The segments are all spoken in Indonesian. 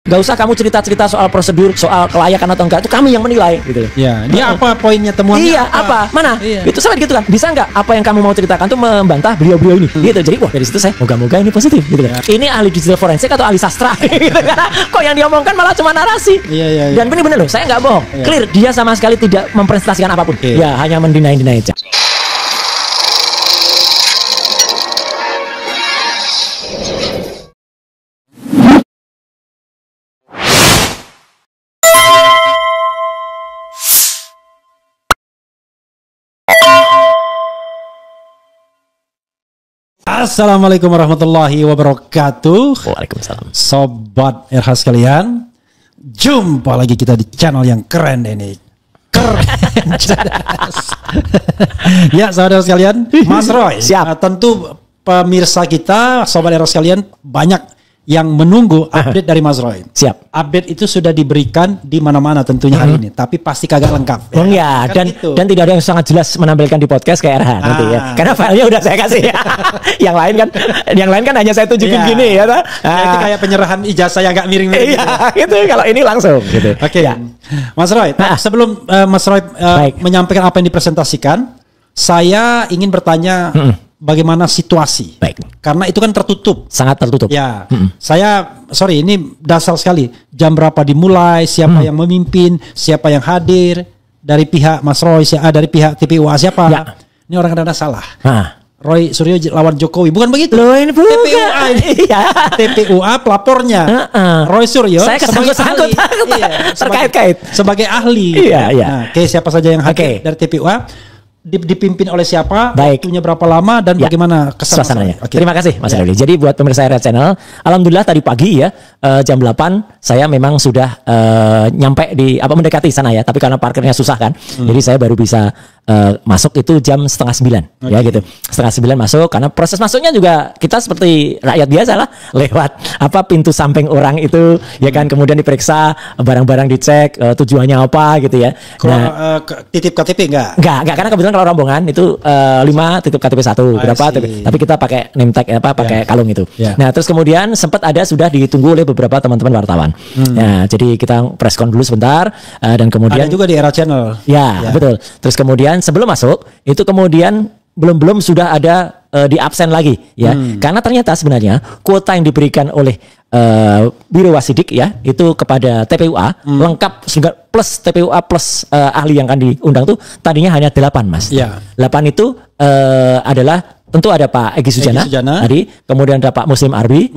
Gak usah kamu cerita-cerita soal prosedur, soal kelayakan atau enggak, itu kami yang menilai gitu. Ya, dia apa poinnya, temuannya? Iya, apa? Mana? Iya. Itu sampai gitu kan. Bisa nggak apa yang kamu mau ceritakan tuh membantah beliau-beliau ini? Gitu. Jadi wah dari situ saya moga-moga ini positif gitu kan. Ini ahli digital forensik atau ahli sastra gitu kan. Kok yang diomongkan malah cuma narasi. Iya. Dan benar-benar loh, saya nggak bohong. Iya. Clear, dia sama sekali tidak mempresentasikan apapun. Iya. Ya, hanya mendinai-dinai aja. Assalamualaikum warahmatullahi wabarakatuh. Waalaikumsalam. Sobat RH sekalian, jumpa lagi kita di channel yang keren ini. Keren. Ya, saudara sekalian, Mas Roy. Siap. Tentu pemirsa kita, sobat RH sekalian, banyak yang menunggu update dari Mas Roy. Siap. Update itu sudah diberikan di mana-mana tentunya hari ini, tapi pasti kagak lengkap. Oh ya, Kan dan gitu. dan tidak ada yang sangat jelas menampilkan di podcast kayak RH nanti ya. Karena filenya udah saya kasih ya. yang lain kan hanya saya tunjukin Iya. gini ya. Ya, itu kayak penyerahan ijazah yang agak miring-miring. Iya, gitu. Kalau ini langsung gitu. Oke, Ya. Mas Roy. Sebelum Mas Roy Baik. menyampaikan apa yang dipresentasikan, saya ingin bertanya bagaimana situasi. Baik. Karena itu kan tertutup. Sangat tertutup. Ya, sorry, ini dasar sekali. Jam berapa dimulai, siapa yang memimpin, siapa yang hadir dari pihak Mas Roy, dari pihak TPUA siapa? Ya. Ini orang kadang salah. Nah. Roy Suryo lawan Jokowi, bukan begitu? Loh, ini bukan. TPUA ini. Iya. TPUA pelapornya. Roy Suryo Saya kesangkut-sangkut. Terkait-kait. sebagai ahli. Iya, iya. Nah, oke, siapa saja yang hadir Oke. dari TPUA, dipimpin oleh siapa, Baik. waktunya berapa lama, dan Ya. bagaimana kesan Mas Suasananya. Roy? Oke. Terima kasih Mas Ya. Ruli. Jadi buat pemirsa RR Channel, alhamdulillah tadi pagi ya jam 8 saya memang sudah nyampe di mendekati sana ya. Tapi karena parkirnya susah kan, jadi saya baru bisa masuk itu jam 8:30 ya gitu. 8:30 masuk karena proses masuknya juga kita seperti rakyat biasa lah, lewat pintu samping orang itu ya kan, kemudian diperiksa barang-barang, dicek tujuannya apa gitu ya. Titip KTP enggak? Enggak, karena kebetulan kalau rombongan itu 5 titip KTP 1 berapa, tapi kita pakai name tag pakai kalung itu. Ya. Nah, terus kemudian sempat ada sudah ditunggu oleh beberapa teman-teman wartawan. Nah, jadi kita preskon dulu sebentar dan kemudian Ada juga di era channel. ya, betul. Terus kemudian sebelum masuk itu kemudian belum sudah ada di absen lagi ya. Karena ternyata sebenarnya kuota yang diberikan oleh Biro Wasidik ya itu kepada TPUA lengkap plus TPUA plus ahli yang akan diundang tuh tadinya hanya 8 Mas. Ya. 8 itu adalah tentu ada Pak Egy Sujana tadi, kemudian ada Pak Muslim Arbi,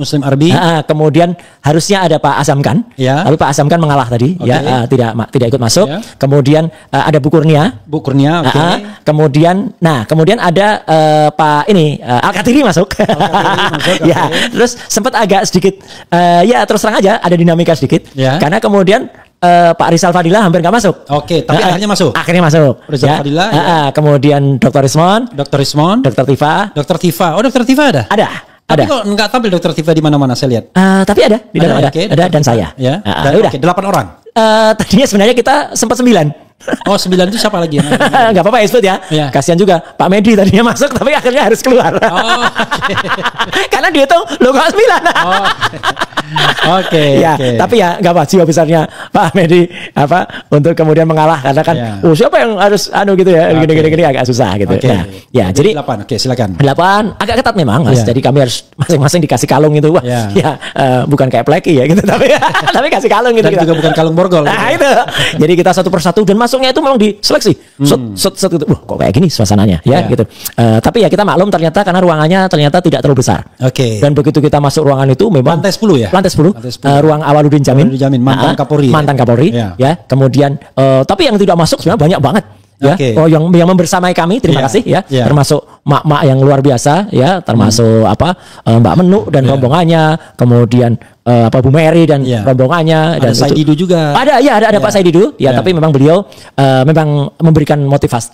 kemudian harusnya ada Pak Azamkan, Ya. lalu Pak Azamkan mengalah tadi, ya tidak ikut masuk. Ya. Kemudian ada Bu Kurnia, oke. kemudian ada Pak Al-Katiri masuk, ya. Terus sempat agak sedikit, ya terus terang aja ada dinamika sedikit, Ya. karena kemudian Pak Rizal Fadila hampir nggak masuk. Oke, tapi akhirnya masuk. Akhirnya masuk. Rizal Fadila, ya. Kemudian Dr. Rismon, Dr. Rismon, Dr. Tifa. Dr. Tifa. Oh, Dr. Tifa ada? Ada. Tapi kok nggak tampil Dr. Tifa di mana-mana saya lihat. Tapi ada di dalam ada, oke, ada dan saya. Ya. Udah. Oke, 8 orang. Tadinya sebenarnya kita sempat 9. Oh, 9 itu siapa lagi? Nggak apa-apa Isbut ya. Iya. Kasihan juga Pak Medi tadinya masuk tapi akhirnya harus keluar. Oh, Karena dia tuh lo kok 9. Oke. Ya, tapi ya nggak apa, jiwa besarnya Pak Medi untuk kemudian mengalah karena kan Ya. siapa yang harus gitu ya, gini agak susah gitu. Oke. Nah, ya jadi 8. Oke, silakan. 8 agak ketat memang Mas. Iya. Jadi kami harus masing-masing dikasih kalung itu. Wah, Iya. ya bukan kayak pleki ya gitu tapi kasih kalung gitu. Dan juga bukan kalung borgol. Nah, itu. Jadi kita satu persatu dan masuknya itu memang diseleksi. Set gitu. Wah, kok kayak gini suasananya ya Iya. gitu. Tapi ya kita maklum ternyata karena ruangannya ternyata tidak terlalu besar. Oke. Dan begitu kita masuk ruangan itu memang Lantai 10 ya? Lantai 10. Lantai 10. Ruang Awaludin Jamin. Awaludin Jamin, mantan Kapolri. Mantan Kapolri Ya. ya. Kemudian tapi yang tidak masuk sebenarnya banyak banget. Ya, Oke. yang membersamai kami, terima Iya. kasih ya, Iya. termasuk mak-mak yang luar biasa ya, termasuk Mbak Menu dan Iya. rombongannya, kemudian Bu Mary dan Iya. rombongannya, dan Ada Saididu juga. ada Pak Saididu ya, Iya. tapi memang beliau memang memberikan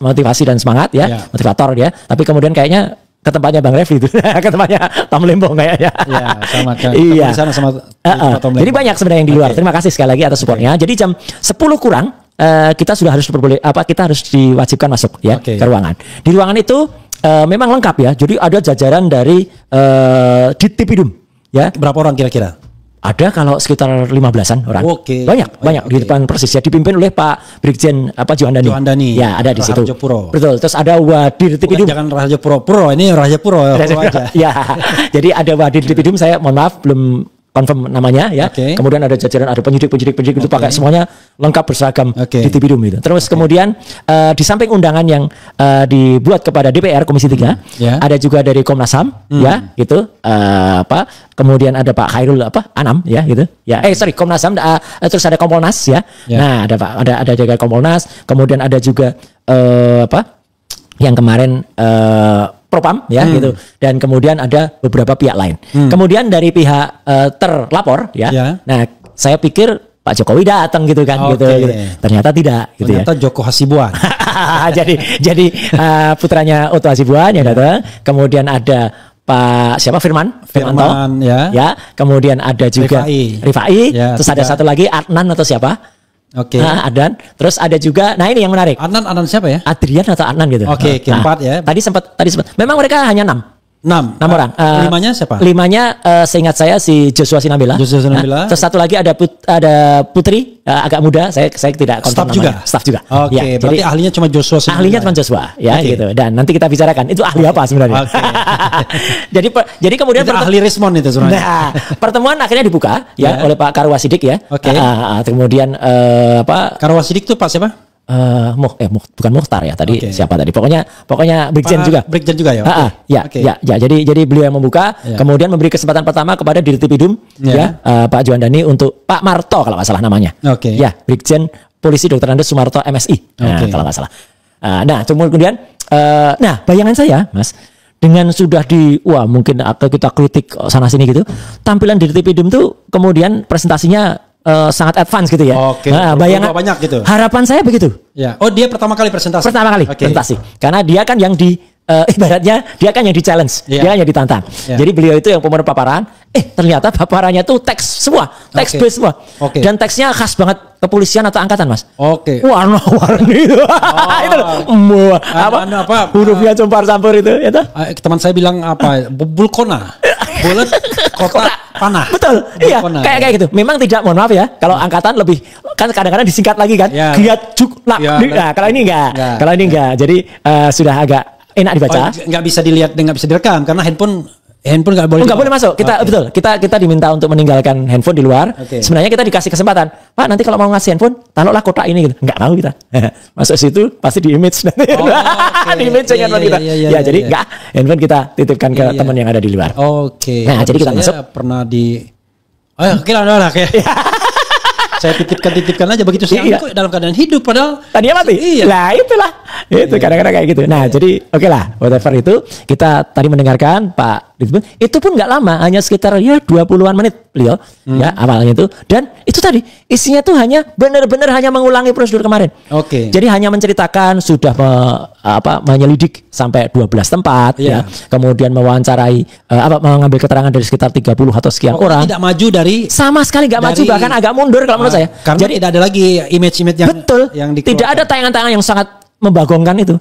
motivasi dan semangat ya, Iya. motivator dia, tapi kemudian kayaknya ke tempatnya Bang Refli itu, ke tempatnya Tom Lembong kayaknya. Ya, sama kan. Iya. Di sana sama Tom Jadi Lembong. banyak sebenarnya yang di luar. Oke. Terima kasih sekali lagi atas supportnya. Jadi jam 10 kurang kita sudah harus kita harus diwajibkan masuk ya Oke. ke ruangan. Di ruangan itu memang lengkap ya. Jadi ada jajaran dari Dittipidum ya. Berapa orang kira-kira? Ada kalau sekitar 15-an orang. Oke. Banyak di depan persis ya, dipimpin oleh Pak Brigjen Johan Dani. Ya, ada di situ. Rahajapuro. Betul. Terus ada Wadir Tipidum. Jangan Rahajapuro. Ini Rahajapuro aja. Ya. Jadi ada Wadir Tipidum, saya mohon maaf belum confirm namanya ya. Kemudian ada jajaran, ada penyidik itu pakai semuanya lengkap berseragam di Tipidum itu. Terus kemudian di samping undangan yang dibuat kepada DPR Komisi 3, ada juga dari Komnas HAM ya, gitu. Kemudian ada Pak Khairul Anam ya gitu. Ya, Komnas HAM, terus ada Kompolnas ya. Nah, ada juga Kompolnas, kemudian ada juga yang kemarin Propam ya gitu, dan kemudian ada beberapa pihak lain. Kemudian dari pihak terlapor ya. Nah, saya pikir Pak Jokowi datang gitu kan gitu. Ternyata tidak gitu. Ternyata Joko Hasibuan. jadi putranya Otto Hasibuan yang datang. Kemudian ada Pak Firmanto ya. Kemudian ada juga Rifai ya, terus ada satu lagi Adnan atau siapa? Adnan. Terus ada juga, nah ini yang menarik. Adnan siapa ya? Adrian atau Adnan gitu. Keempat ya. Tadi sempat. Memang mereka hanya 6 orang. 5-nya siapa? 5-nya seingat saya si Joshua Sinambela. Terus satu lagi ada Putri, agak muda. Saya tidak kontak namanya. Staff juga. Oke. Berarti ahlinya cuma Joshua Sinambela. Ahlinya cuma Joshua ya gitu. Dan nanti kita bicarakan itu ahli apa sebenarnya. Jadi kemudian ahli Rismon itu sebenarnya. Nah, pertemuan akhirnya dibuka ya oleh Pak Karwa Sidik ya. Kemudian Karwa Sidik itu Pak siapa? Bukan Mukhtar ya tadi. Siapa tadi? Pokoknya Brigjen juga. Brigjen juga ya. Ya. Jadi beliau yang membuka, kemudian memberi kesempatan pertama kepada Dirtipidum Pak Johan Dani untuk Pak Marto kalau nggak salah namanya. Ya, Brigjen Polisi Dr. Andes Sumarto MSI. Kalau nggak salah. Nah, kemudian bayangan saya, Mas, dengan sudah mungkin kita kritik sana sini gitu, tampilan Dirtipidum tuh kemudian presentasinya sangat advance gitu ya. Nah, bayangan banyak gitu. Harapan saya begitu. Ya. Oh, dia pertama kali presentasi. Presentasi. Karena dia kan yang ibaratnya dia kan yang di challenge, dia yang ditantang. Jadi beliau itu yang pemenuh paparan. Ternyata paparannya tuh teks semua, teks base semua. Dan teksnya khas banget kepolisian atau angkatan, Mas. Warna-warni itu. Itu hurufnya campur itu. Teman saya bilang bulkona. Bulat kotak panah. Betul. Iya, kayak gitu. Memang tidak, mohon maaf ya, kalau angkatan lebih kan kadang-kadang disingkat lagi kan. Giat Juklak. Nah, kalau ini enggak. Jadi sudah agak enak dibaca. Enggak bisa dilihat dan enggak bisa direkam karena handphone nggak boleh. Nggak boleh masuk. Kita diminta untuk meninggalkan handphone di luar. Sebenarnya kita dikasih kesempatan. Pak, nanti kalau mau ngasih handphone, taruhlah kotak ini gitu. Nggak mau kita. Masuk situ pasti di image nanti. Di image handphone kita. Jadi nggak, handphone kita titipkan ke teman yang ada di luar. Nah, jadi kita masuk. Pernah di. Udah. Saya titipkan aja begitu saya kok dalam keadaan hidup padahal tadinya mati. Lah itulah. Itu kadang-kadang kayak gitu. Nah, jadi lah, whatever itu kita tadi mendengarkan Pak itu pun nggak lama, hanya sekitar 20-an menit beliau ya awalnya itu, dan itu tadi isinya tuh hanya benar-benar hanya mengulangi prosedur kemarin. Jadi hanya menceritakan sudah menyelidik sampai 12 tempat ya. Kemudian mewawancarai mengambil keterangan dari sekitar 30 atau sekian orang. Tidak maju dari sama sekali nggak maju, bahkan agak mundur kalau menurut saya. Karena jadi tidak ada lagi image-image yang tidak ada tayangan-tayangan yang sangat membagongkan itu.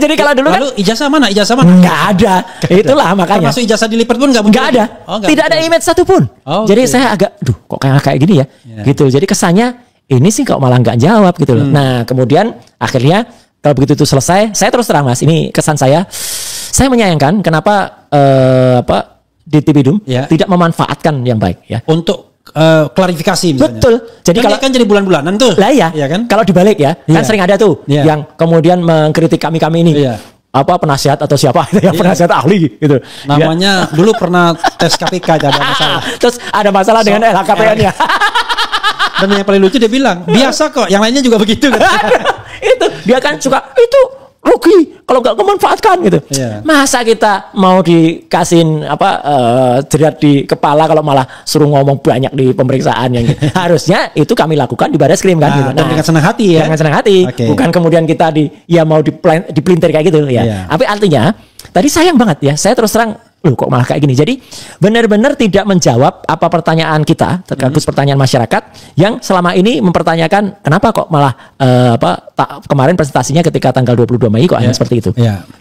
Jadi kalau dulu kan ijazah mana? Nggak ada. Itulah makanya. Termasuk ijazah dilipat pun nggak ada. Tidak ada image satupun. Jadi saya agak, kok kayak gini ya? Gitu. Jadi kesannya ini sih kok malah nggak jawab gitu loh. Nah, kemudian akhirnya kalau begitu itu selesai, saya terus terang, Mas, ini kesan saya menyayangkan kenapa Dirtipidum tidak memanfaatkan yang baik ya. Untuk klarifikasi misalnya. Betul. Jadi kalau kan jadi bulan-bulanan tuh. Lah ya kan? Kalau dibalik ya, kan sering ada tuh yang kemudian mengkritik kami ini. Penasihat atau siapa yang penasihat ahli gitu. Namanya dulu pernah tes KPK ada masalah. Terus ada masalah dengan LHKPN-nya. Dan yang paling lucu dia bilang, biasa kok, yang lainnya juga begitu. Itu dia kan suka itu rugi kalau nggak memanfaatkan gitu. Masa kita mau dikasihin jerat di kepala kalau malah suruh ngomong banyak di pemeriksaan yang gitu. Harusnya itu kami lakukan di Barreskrim kan gitu. Dan dengan senang hati ya. Dengan senang hati. Bukan kemudian kita mau dipelintir kayak gitu ya. Tapi artinya tadi sayang banget ya. Saya terus terang loh kok malah kayak gini. Jadi benar-benar tidak menjawab apa pertanyaan kita, terkait pertanyaan masyarakat yang selama ini mempertanyakan kenapa kok malah kemarin presentasinya ketika tanggal 22 Mei kok hanya seperti itu.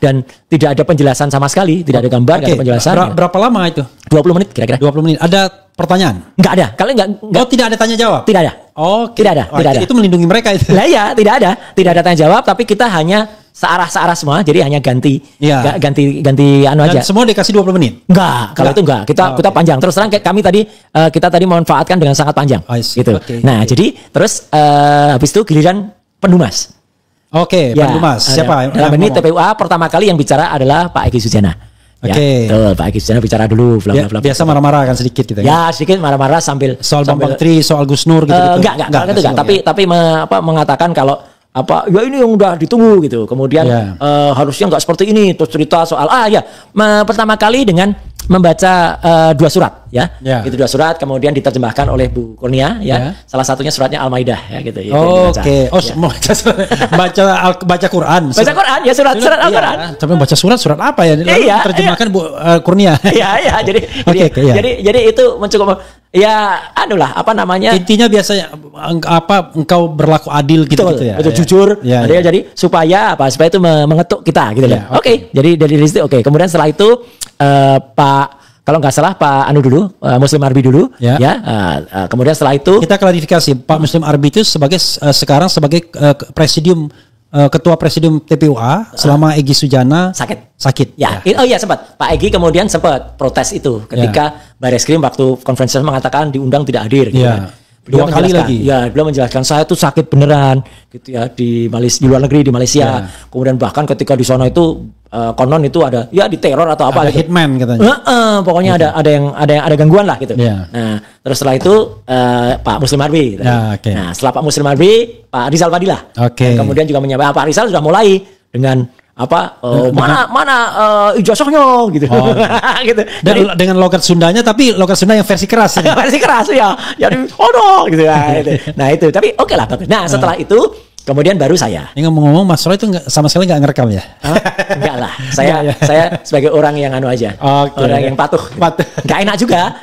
Dan tidak ada penjelasan sama sekali, tidak ada gambar, tidak ada penjelasan. Berapa lama itu? 20 menit kira-kira. 20 menit. Ada pertanyaan? Enggak ada. Kalau enggak. Oh, tidak ada tanya jawab? Tidak ada. Oh, tidak ada. Tidak ada. Itu melindungi mereka itu. Lah ya, tidak ada tanya jawab, tapi kita hanya searah semua, jadi hanya ganti anu aja. Dan semua dikasih 20 menit? Enggak, kalau itu enggak. Kita panjang. Terus terang kami tadi kita tadi memanfaatkan dengan sangat panjang. Gitu. Nah, jadi terus habis itu giliran pendumas. Pendumas. Siapa? Dalam ini TPUA pertama kali yang bicara adalah Pak Egy Sujana. Pak Egy Sujana bicara dulu. Biasa marah-marah kan sedikit kita. Ya sedikit marah-marah sambil Bambang Tri, soal Gus Nur gitu. Enggak. Tapi mengatakan kalau ya ini yang udah ditunggu gitu. Kemudian harusnya nggak seperti ini. Terus cerita soal pertama kali dengan membaca 2 surat itu 2 surat kemudian diterjemahkan oleh Bu Kurnia salah satunya suratnya Al-Maidah gitu. Baca Quran ya surat Al-Quran. Tapi baca surat apa ya? Terjemahkan Bu Kurnia. Jadi itu mencukup intinya biasanya engkau berlaku adil gitu ya. Betul, jujur. Jadi supaya itu mengetuk kita gitu ya. Jadi dari situ kemudian setelah itu kalau nggak salah Pak Anu dulu, Muslim Arbi dulu, kemudian setelah itu kita klarifikasi Pak Muslim Arbi itu sekarang sebagai ketua presidium TPUA selama Egy Sujana sakit. Sempat Pak Egy kemudian sempat protes itu ketika Bareskrim waktu konferensi mengatakan diundang tidak hadir. Beliau 2 kali lagi. Beliau menjelaskan saya itu sakit beneran gitu ya di luar negeri di Malaysia. Kemudian bahkan ketika di sana itu konon itu ada diteror atau apa ada gitu. Hitman katanya. Pokoknya ada gangguan lah gitu. Nah, terus setelah itu Pak Muslim Arbi. Nah, setelah Pak Muslim Arbi, Pak Rizal Fadilah. Kemudian juga menyampaikan Pak Rizal sudah mulai dengan mana ijazahnya gitu. Gitu. Dan dengan logat Sundanya tapi logat Sunda yang versi keras. Versi keras ya. Jadi gitu ya. Nah, itu tapi oke lah bagus. Nah, setelah itu kemudian baru saya. Ini ngomong-ngomong Mas Roy itu sama sekali nggak ngerekam ya? Enggak lah. Saya sebagai orang yang anu aja. Orang yang patuh. Enggak enak juga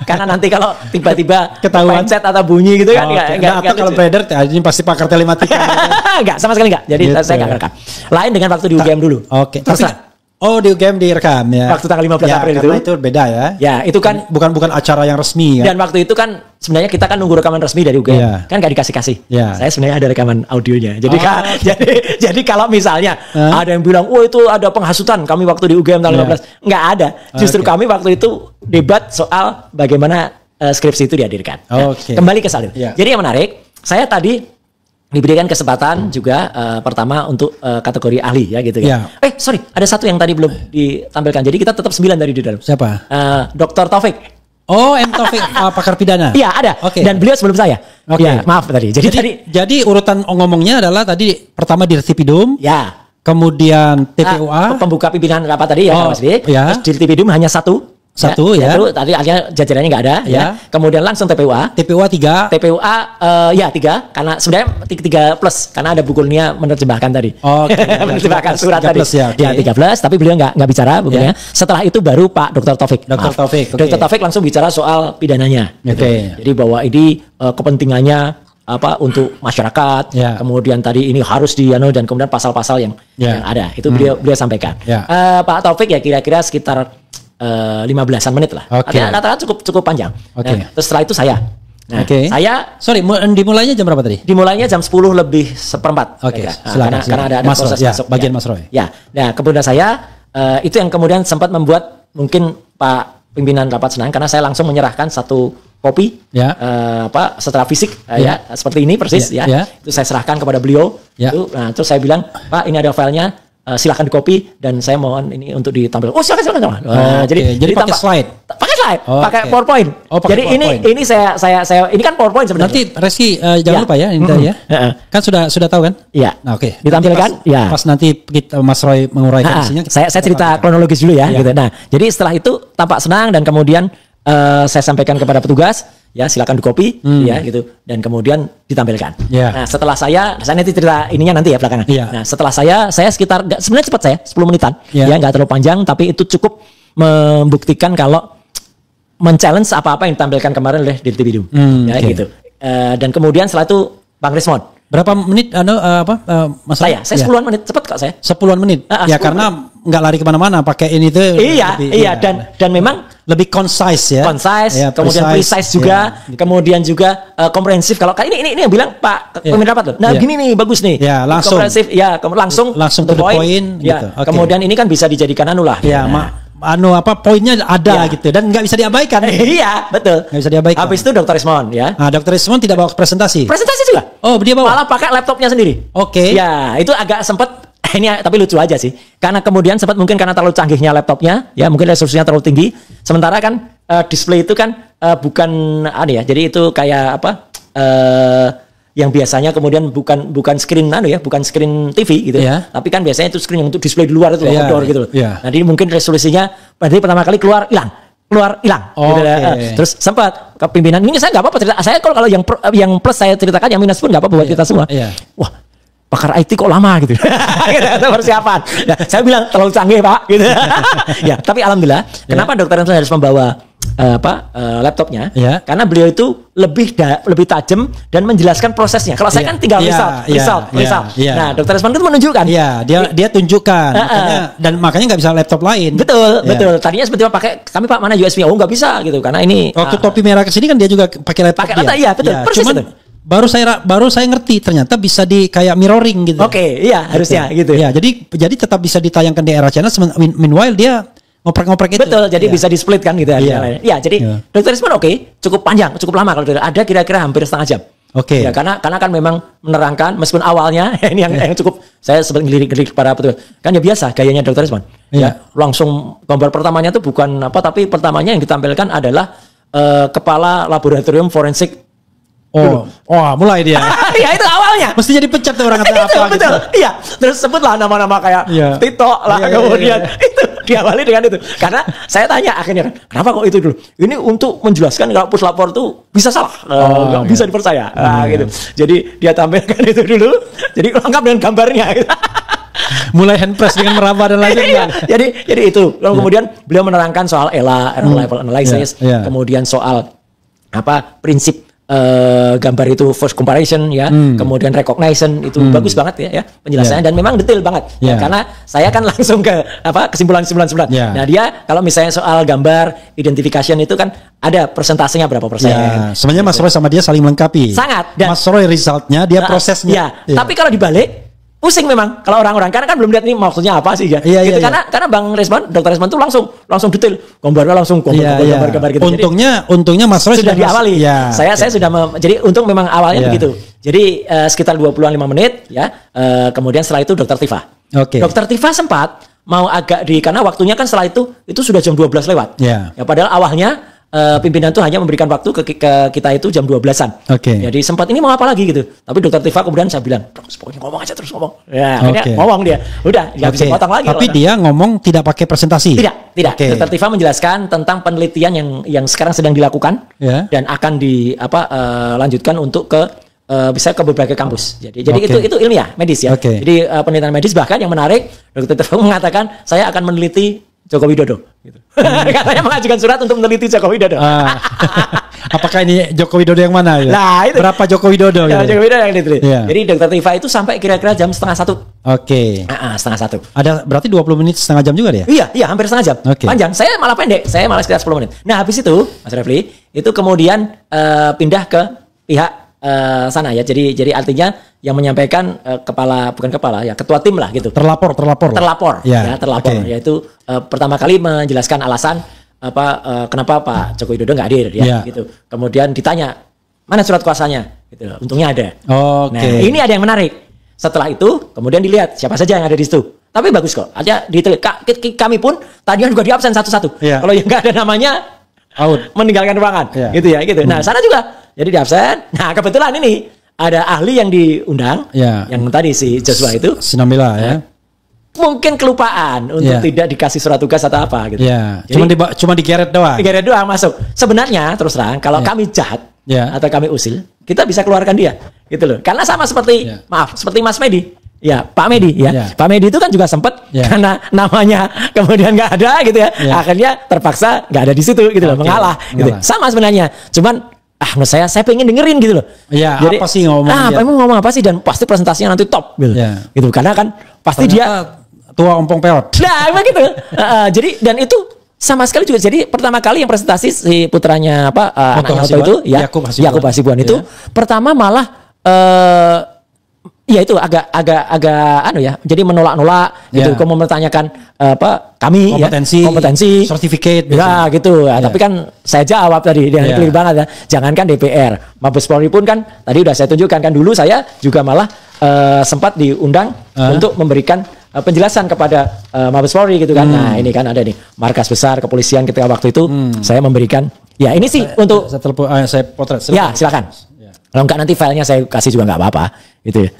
karena nanti kalau tiba-tiba ketahuan pencet atau bunyi gitu kan enggak kalau beredar ini pasti pakar telematika. Enggak, sama sekali enggak. Jadi saya enggak ngerekam. Lain dengan waktu di UGM dulu. Di UGM direkam ya. Waktu tanggal 15 April itu beda ya. Ya, itu kan bukan acara yang resmi ya. Dan waktu itu kan sebenarnya kita kan nunggu rekaman resmi dari UGM. Kan enggak dikasih. Saya sebenarnya ada rekaman audionya. Jadi jadi kalau misalnya ada yang bilang, "Oh, itu ada penghasutan kami waktu di UGM tanggal 15." Enggak ada. Justru kami waktu itu debat soal bagaimana skripsi itu dihadirkan. Kembali ke salin. Jadi yang menarik, saya tadi diberikan kesempatan juga pertama untuk kategori ahli ya gitu ya. Sorry, ada satu yang tadi belum ditampilkan. Jadi kita tetap 9 dari di dalam. Siapa? Dr. Taufik. M. Taufik, pakar pidana. Iya, ada. Dan beliau sebelum saya. Ya, maaf tadi. Jadi urutan ngomongnya adalah tadi pertama di Tipidum. Kemudian TPUA. Pembuka pimpinan rapat tadi ya, Mas Dik. Terus di Tipidum hanya satu. Tadi artinya jajarannya nggak ada Kemudian langsung TPUA 3 karena sebenarnya 3 plus karena ada Bu Kurnia menerjemahkan tadi. Menerjemahkan surat tadi. 3 plus tapi beliau nggak bicara Bu Kurnia. Setelah itu baru Pak Dr. Taufik. Dr. Taufik langsung bicara soal pidananya. Jadi bahwa ini kepentingannya untuk masyarakat. Kemudian tadi ini harus dan kemudian pasal-pasal yang ada. Itu beliau sampaikan. Pak Taufik ya kira-kira sekitar 15-an menit lah. Rata-rata cukup panjang. Terus setelah itu saya. Dimulainya jam berapa tadi? Dimulainya jam 10 lebih seperempat. Karena ada proses masuk. Bagian Mas Roy. Nah, kemudian saya itu yang kemudian sempat membuat mungkin Pak pimpinan rapat senang karena saya langsung menyerahkan satu kopi secara fisik seperti ini persis itu saya serahkan kepada beliau. Terus saya bilang, Pak ini ada filenya. Silakan di copy dan saya mohon ini untuk ditampilkan. Silakan. Jadi pakai slide. Pakai PowerPoint. Jadi PowerPoint. ini saya ini kan PowerPoint sebenarnya. Nanti Reski jangan lupa ya ini ya. Kan sudah tahu kan? Iya. Nah, ditampilkan. Pas nanti kita Mas Roy menguraikan isinya. Saya cerita kronologis dulu ya gitu. Nah, jadi setelah itu tampak senang dan kemudian saya sampaikan kepada petugas silakan di copy gitu dan kemudian ditampilkan. Nah, setelah saya nanti cerita ininya nanti ya belakangan. Nah, setelah saya sekitar sebenarnya cepat 10 menitan. Nggak terlalu panjang tapi itu cukup membuktikan kalau men-challenge apa-apa yang ditampilkan kemarin oleh Dirti Bidum. Ya Oke. gitu. Dan kemudian setelah itu Bang Rismond. Berapa menit Mas? Saya 10-an menit, cepat kok saya. 10-an menit. Ya 10 karena nggak lari kemana-mana pakai ini tuh. Iya, dan memang lebih concise ya. Concise, kemudian precise juga, ya, gitu. Kemudian juga komprehensif. Kalau ini yang bilang Pak pemimpin rapat loh. Nah, gini nih bagus nih. Ya, langsung. Komprehensif, ya langsung to the point ya. gitu. Okay. Kemudian ini kan bisa dijadikan anu lah. Ya, poinnya ada gitu dan nggak bisa diabaikan. Iya, betul. Nggak bisa diabaikan. Habis itu Dr. Ismon ya. Nah, Dr. Ismon tidak bawa presentasi. Presentasi juga. Oh, dia bawa. Malah pakai laptopnya sendiri. Oke. Ya, itu agak sempat ini tapi lucu aja sih. Karena kemudian sempat mungkin karena terlalu canggihnya laptopnya, ya mungkin resolusinya terlalu tinggi. Sementara kan display itu kan bukan ya. Jadi itu kayak apa? Yang biasanya kemudian bukan screen bukan screen TV gitu. Yeah. Tapi kan biasanya itu screen yang untuk display di luar itu outdoor gitu loh. Yeah. Nah, jadi mungkin resolusinya berarti pertama kali keluar hilang. Gitu. Terus sempat ke pimpinan ini saya nggak apa-apa cerita. Saya kalau yang plus saya ceritakan, yang minus pun nggak apa-apa buat kita semua. Wah, pakar IT kok lama gitu. Gitu persiapan. Ya, saya bilang terlalu canggih Pak gitu. Ya, tapi alhamdulillah kenapa Dr. Emson harus membawa laptopnya? Karena beliau itu lebih tajam dan menjelaskan prosesnya. Kalau saya kan tinggal result. Nah, Dr. Emson itu menunjukkan. Dia tunjukkan. Makanya nggak bisa laptop lain. Betul. Tadinya seperti pakai kami Pak mana USB? Oh nggak bisa gitu karena ini. Waktu topi merah kesini kan dia juga pakai laptop dia. Iya betul. Persis cuman, itu. Baru saya ngerti ternyata bisa di kayak mirroring gitu. Oke, iya harusnya gitu. Ya, jadi tetap bisa ditayangkan di era channel. Meanwhile dia ngoprek-ngoprek itu. Betul, jadi bisa di-split kan gitu. Ya, jadi Dr. Ismon cukup panjang, cukup lama kalau ada kira-kira hampir setengah jam. Oke. Ya, karena kan memang menerangkan meskipun awalnya ini yang cukup saya sempat ngelirik para petugas. Kan ya biasa gayanya Dr. Ismon. Ya, langsung gambar pertamanya tuh bukan apa tapi pertamanya yang ditampilkan adalah kepala laboratorium forensik. Mulai dia. Ya itu awalnya. Mestinya dipecat tuh orang kata apa betul. Gitu. Iya. Terus sebutlah nama-nama kayak Tito lah kemudian itu diawali dengan itu. Karena saya tanya akhirnya kenapa kok itu dulu? Ini untuk menjelaskan kalau puslapor tuh bisa salah, nggak bisa dipercaya. Gitu. Jadi dia tampilkan itu dulu. Jadi lengkap dengan gambarnya. Gitu. Mulai handpress dengan meraba dan lain-lain. Jadi itu. Lalu kemudian beliau menerangkan soal ELA, error level analysis, kemudian soal prinsip gambar itu first comparison ya, kemudian recognition itu bagus banget ya penjelasannya dan memang detail banget karena saya kan langsung ke kesimpulan. Nah dia kalau misalnya soal gambar identification itu kan ada persentasenya berapa persen. Sebenarnya Mas Roy sama dia saling melengkapi. Sangat. Mas Roy resultnya, dia prosesnya. Tapi kalau dibalik pusing memang kalau orang-orang karena kan belum lihat ini maksudnya apa sih ya. Gitu. Karena Bang Resman, Dr. Resman tuh langsung detail gambarnya langsung gambar gitu. Untungnya Mas Roy sudah diawali. Saya sudah jadi untung memang awalnya begitu. Jadi sekitar 25 menit ya. Kemudian setelah itu Dr. Tifa. Dr. Tifa sempat mau agak karena waktunya kan setelah itu sudah jam 12 lewat. Ya padahal awalnya pimpinan tuh hanya memberikan waktu ke kita itu jam 12-an. Jadi sempat ini mau apa lagi gitu. Tapi Dr. Tifa kemudian saya bilang, pokoknya ngomong aja terus ngomong. Ya, akhirnya ngomong dia. Udah, nggak bisa potong lagi. Tapi dia ngomong tidak pakai presentasi. Tidak. Dr. Tifa menjelaskan tentang penelitian yang sekarang sedang dilakukan dan akan lanjutkan untuk bisa ke berbagai kampus. Jadi itu ilmiah medis ya. Jadi penelitian medis bahkan yang menarik Dr. Tifa mengatakan saya akan meneliti Joko Widodo gitu. Katanya mengajukan surat untuk meneliti Joko Widodo. Apakah ini Joko Widodo yang mana ya? Nah, itu. Berapa Joko Widodo gitu? Joko Widodo yang diteliti. Jadi Dr. Tifa itu sampai kira-kira jam 12:30. Setengah 1. Ada berarti 20 menit setengah jam juga dia? Iya, hampir setengah jam. Panjang. Saya malah pendek. Saya malah sekitar 10 menit. Nah, habis itu Mas Refli itu kemudian pindah ke pihak sana ya. Jadi artinya yang menyampaikan ketua tim lah gitu. Terlapor. Yaitu pertama kali menjelaskan alasan kenapa Pak Joko Widodo nggak hadir ya gitu. Kemudian ditanya mana surat kuasanya gitu. Untungnya ada. Nah, ini ada yang menarik. Setelah itu kemudian dilihat siapa saja yang ada di situ. Tapi bagus kok. Ada detail. Kami pun tadinya juga di absen satu-satu. Kalau yang nggak ada namanya out, meninggalkan ruangan gitu ya gitu. Nah, sana juga jadi di absen. Nah, kebetulan ini ada ahli yang diundang, yang tadi si Joshua itu. Sinambela ya. Mungkin kelupaan untuk tidak dikasih surat tugas atau apa gitu. Jadi, cuma digeret doang. Digeret doang masuk. Sebenarnya terus terang kalau kami jahat atau kami usil, kita bisa keluarkan dia, gitu loh. Karena sama seperti seperti Mas Medi. Ya, Pak Medi ya. Pak Medi itu kan juga sempat karena namanya kemudian nggak ada gitu ya. Akhirnya terpaksa nggak ada di situ gitu loh, mengalah gitu. Sama sebenarnya. Cuman menurut saya pengen dengerin gitu loh. Iya, jadi, apa sih ngomong? Emang ngomong apa sih, dan pasti presentasinya nanti top gitu. Gitu karena kan pasti ternyata dia tua ompong peot. Nah, emang gitu. Jadi dan itu sama sekali juga, jadi pertama kali yang presentasi si putranya anaknya itu ya Yakub Hasibuan itu pertama malah ya itu agak jadi menolak-nolak gitu, mempertanyakan kami kompetensi sertifikat gitu. Tapi kan saya jawab tadi dengan clear banget ya, jangankan DPR, Mabes Polri pun kan tadi udah saya tunjukkan kan, dulu saya juga malah sempat diundang untuk memberikan penjelasan kepada Mabes Polri gitu kan. Nah, ini kan ada nih markas besar kepolisian ketika waktu itu saya memberikan, ya ini sih untuk saya potret. Ya, silakan. Kalau enggak nanti filenya saya kasih juga nggak apa-apa gitu ya.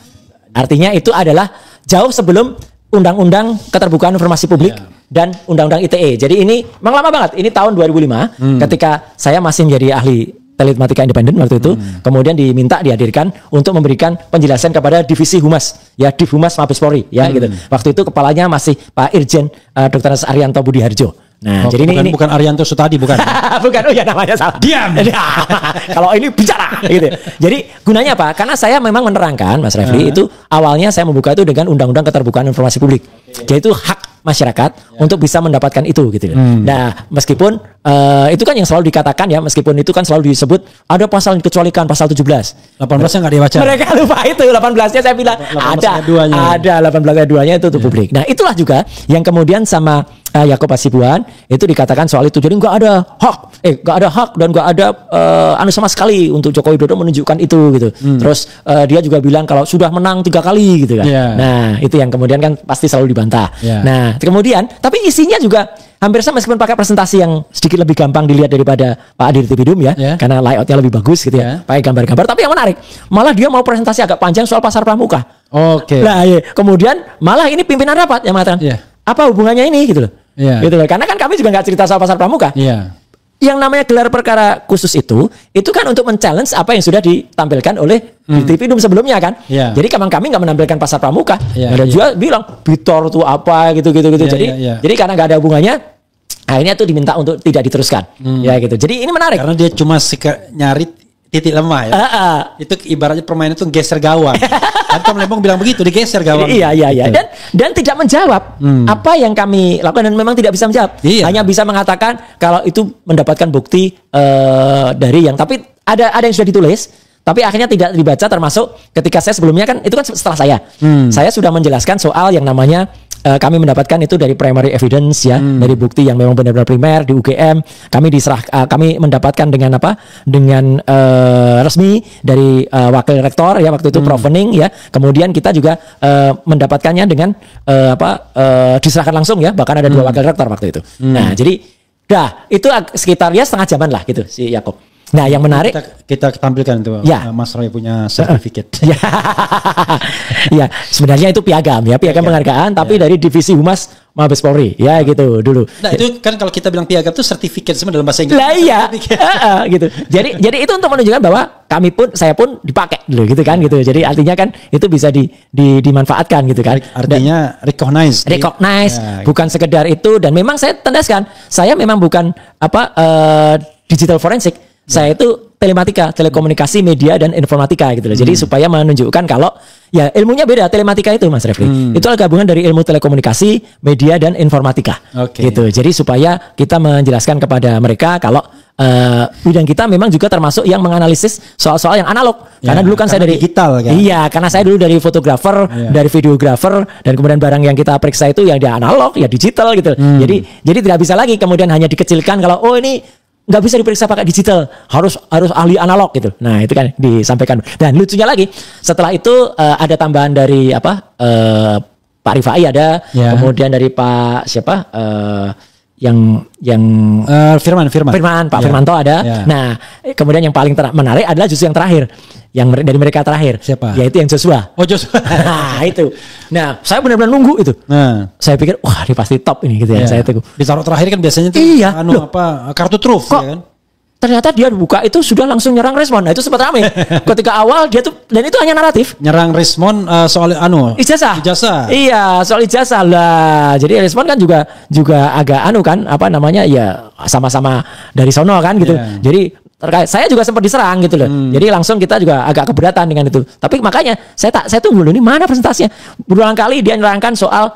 Artinya itu adalah jauh sebelum Undang-Undang Keterbukaan Informasi Publik dan Undang-Undang ITE. Jadi ini memang lama banget. Ini tahun 2005 ketika saya masih menjadi ahli telematika independen waktu itu. Kemudian diminta dihadirkan untuk memberikan penjelasan kepada Divisi Humas, ya Div Humas Mabes Polri, ya gitu. Waktu itu kepalanya masih Pak Irjen Dr. Arianto Budiharjo. Nah, jadi bukan Arianto Sutadi, bukan. Bukan, oh ya namanya salah. Diam. Kalau ini bicara gitu. Jadi gunanya apa? Karena saya memang menerangkan, Mas Refli, itu awalnya saya membuka itu dengan Undang-Undang Keterbukaan Informasi Publik. Jadi itu hak masyarakat untuk bisa mendapatkan itu gitu. Nah, meskipun itu kan yang selalu dikatakan ya, meskipun itu kan selalu disebut ada pasal yang dikecualikan, pasal 17. 18-nya nggak dibaca. Mereka lupa itu, 18-nya saya bilang ada 18-2-nya itu untuk publik. Nah, itulah juga yang kemudian sama Yakub Hasibuan itu dikatakan soal itu. Jadi nggak ada hak dan nggak ada sama sekali untuk Joko Widodo menunjukkan itu gitu. Terus dia juga bilang kalau sudah menang 3 kali gitu kan. Nah, itu yang kemudian kan pasti selalu dibantah. Nah, kemudian tapi isinya juga hampir sama, meskipun pakai presentasi yang sedikit lebih gampang dilihat daripada Pak Adi Tipidum ya, karena layoutnya lebih bagus gitu ya, pakai gambar-gambar. Tapi yang menarik, malah dia mau presentasi agak panjang soal pasar pramuka. Nah, kemudian malah ini pimpinan rapat yang mengatakan, apa hubungannya ini gitu loh. Gitu loh. Karena kan kami juga nggak cerita soal pasar pramuka. Yang namanya gelar perkara khusus itu kan untuk men-challenge apa yang sudah ditampilkan oleh Tipidum sebelumnya kan. Jadi kami nggak menampilkan pasar pramuka. Ada juga bilang Bitor tuh apa gitu. Jadi karena nggak ada hubungannya, akhirnya tuh diminta untuk tidak diteruskan. Ya gitu. Jadi ini menarik. Karena dia cuma nyari titik lemah ya. Itu ibaratnya permainan itu geser gawang. Anton Lembong bilang begitu, digeser gawang. Iya. Dan tidak menjawab apa yang kami lakukan, dan memang tidak bisa menjawab. Hanya bisa mengatakan kalau itu mendapatkan bukti dari yang, tapi ada yang sudah ditulis, tapi akhirnya tidak dibaca, termasuk ketika saya sebelumnya kan itu kan setelah saya sudah menjelaskan soal yang namanya kami mendapatkan itu dari primary evidence ya, dari bukti yang memang benar-benar primer di UGM. Kami mendapatkan dengan resmi dari wakil rektor ya waktu itu Prof Wening ya. Kemudian kita juga mendapatkannya dengan diserahkan langsung ya, bahkan ada 2 wakil rektor waktu itu. Nah, jadi itu sekitar ya setengah jaman lah gitu si Yakub. Nah, yang menarik kita tampilkan itu Mas Roy punya sertifikat. Ya, sebenarnya itu piagam penghargaan, tapi dari Divisi Humas Mabes Polri ya gitu dulu. Nah, itu kan kalau kita bilang piagam itu sertifikat semua dalam bahasa Inggris. Lah iya. Gitu. Jadi itu untuk menunjukkan bahwa saya pun dipakai dulu gitu kan gitu. Jadi artinya kan itu bisa dimanfaatkan gitu kan. Artinya recognize, bukan sekedar itu. Dan memang saya tandaskan, saya memang bukan digital forensik. Saya itu telematika, telekomunikasi, media, dan informatika gitu loh. Jadi supaya menunjukkan kalau ya ilmunya beda, telematika itu Mas Refli. Itu adalah gabungan dari ilmu telekomunikasi, media, dan informatika. Gitu. Jadi supaya kita menjelaskan kepada mereka kalau bidang kita memang juga termasuk yang menganalisis soal-soal yang analog. Karena dulu kan saya dari digital kan. Iya, karena saya dulu dari fotografer, dari videografer, dan kemudian barang yang kita periksa itu yang dia analog, ya digital gitu. Jadi tidak bisa lagi kemudian hanya dikecilkan kalau ini nggak bisa diperiksa pakai digital, harus ahli analog gitu. Nah, itu kan disampaikan. Dan lucunya lagi, setelah itu ada tambahan dari Pak Rifai ada, kemudian dari Pak siapa yang Firman Pak Firmanto ada. Nah, kemudian yang paling menarik adalah justru yang terakhir, yang dari mereka terakhir. Siapa? Yaitu yang Joshua. Joshua. Nah, itu. Nah, saya benar-benar nunggu itu. Saya pikir wah, ini pasti top ini gitu ya. Saya tunggu. Ditaruh terakhir kan biasanya tuh kartu truf ya kan. ternyata dia buka itu sudah langsung nyerang Resmond. Nah itu sempat ramai. Ketika awal dia tuh, dan itu hanya naratif. Nyerang Resmond soal ijazah. Iya, soal ijazah lah. Jadi Resmond kan juga agak kan, apa namanya, ya sama-sama dari sono kan gitu. Yeah. Jadi terkait saya juga sempat diserang gitu loh. Jadi langsung kita juga agak keberatan dengan itu. Tapi makanya saya tunggu dulu, ini mana presentasinya. Berulang kali dia nerangkan soal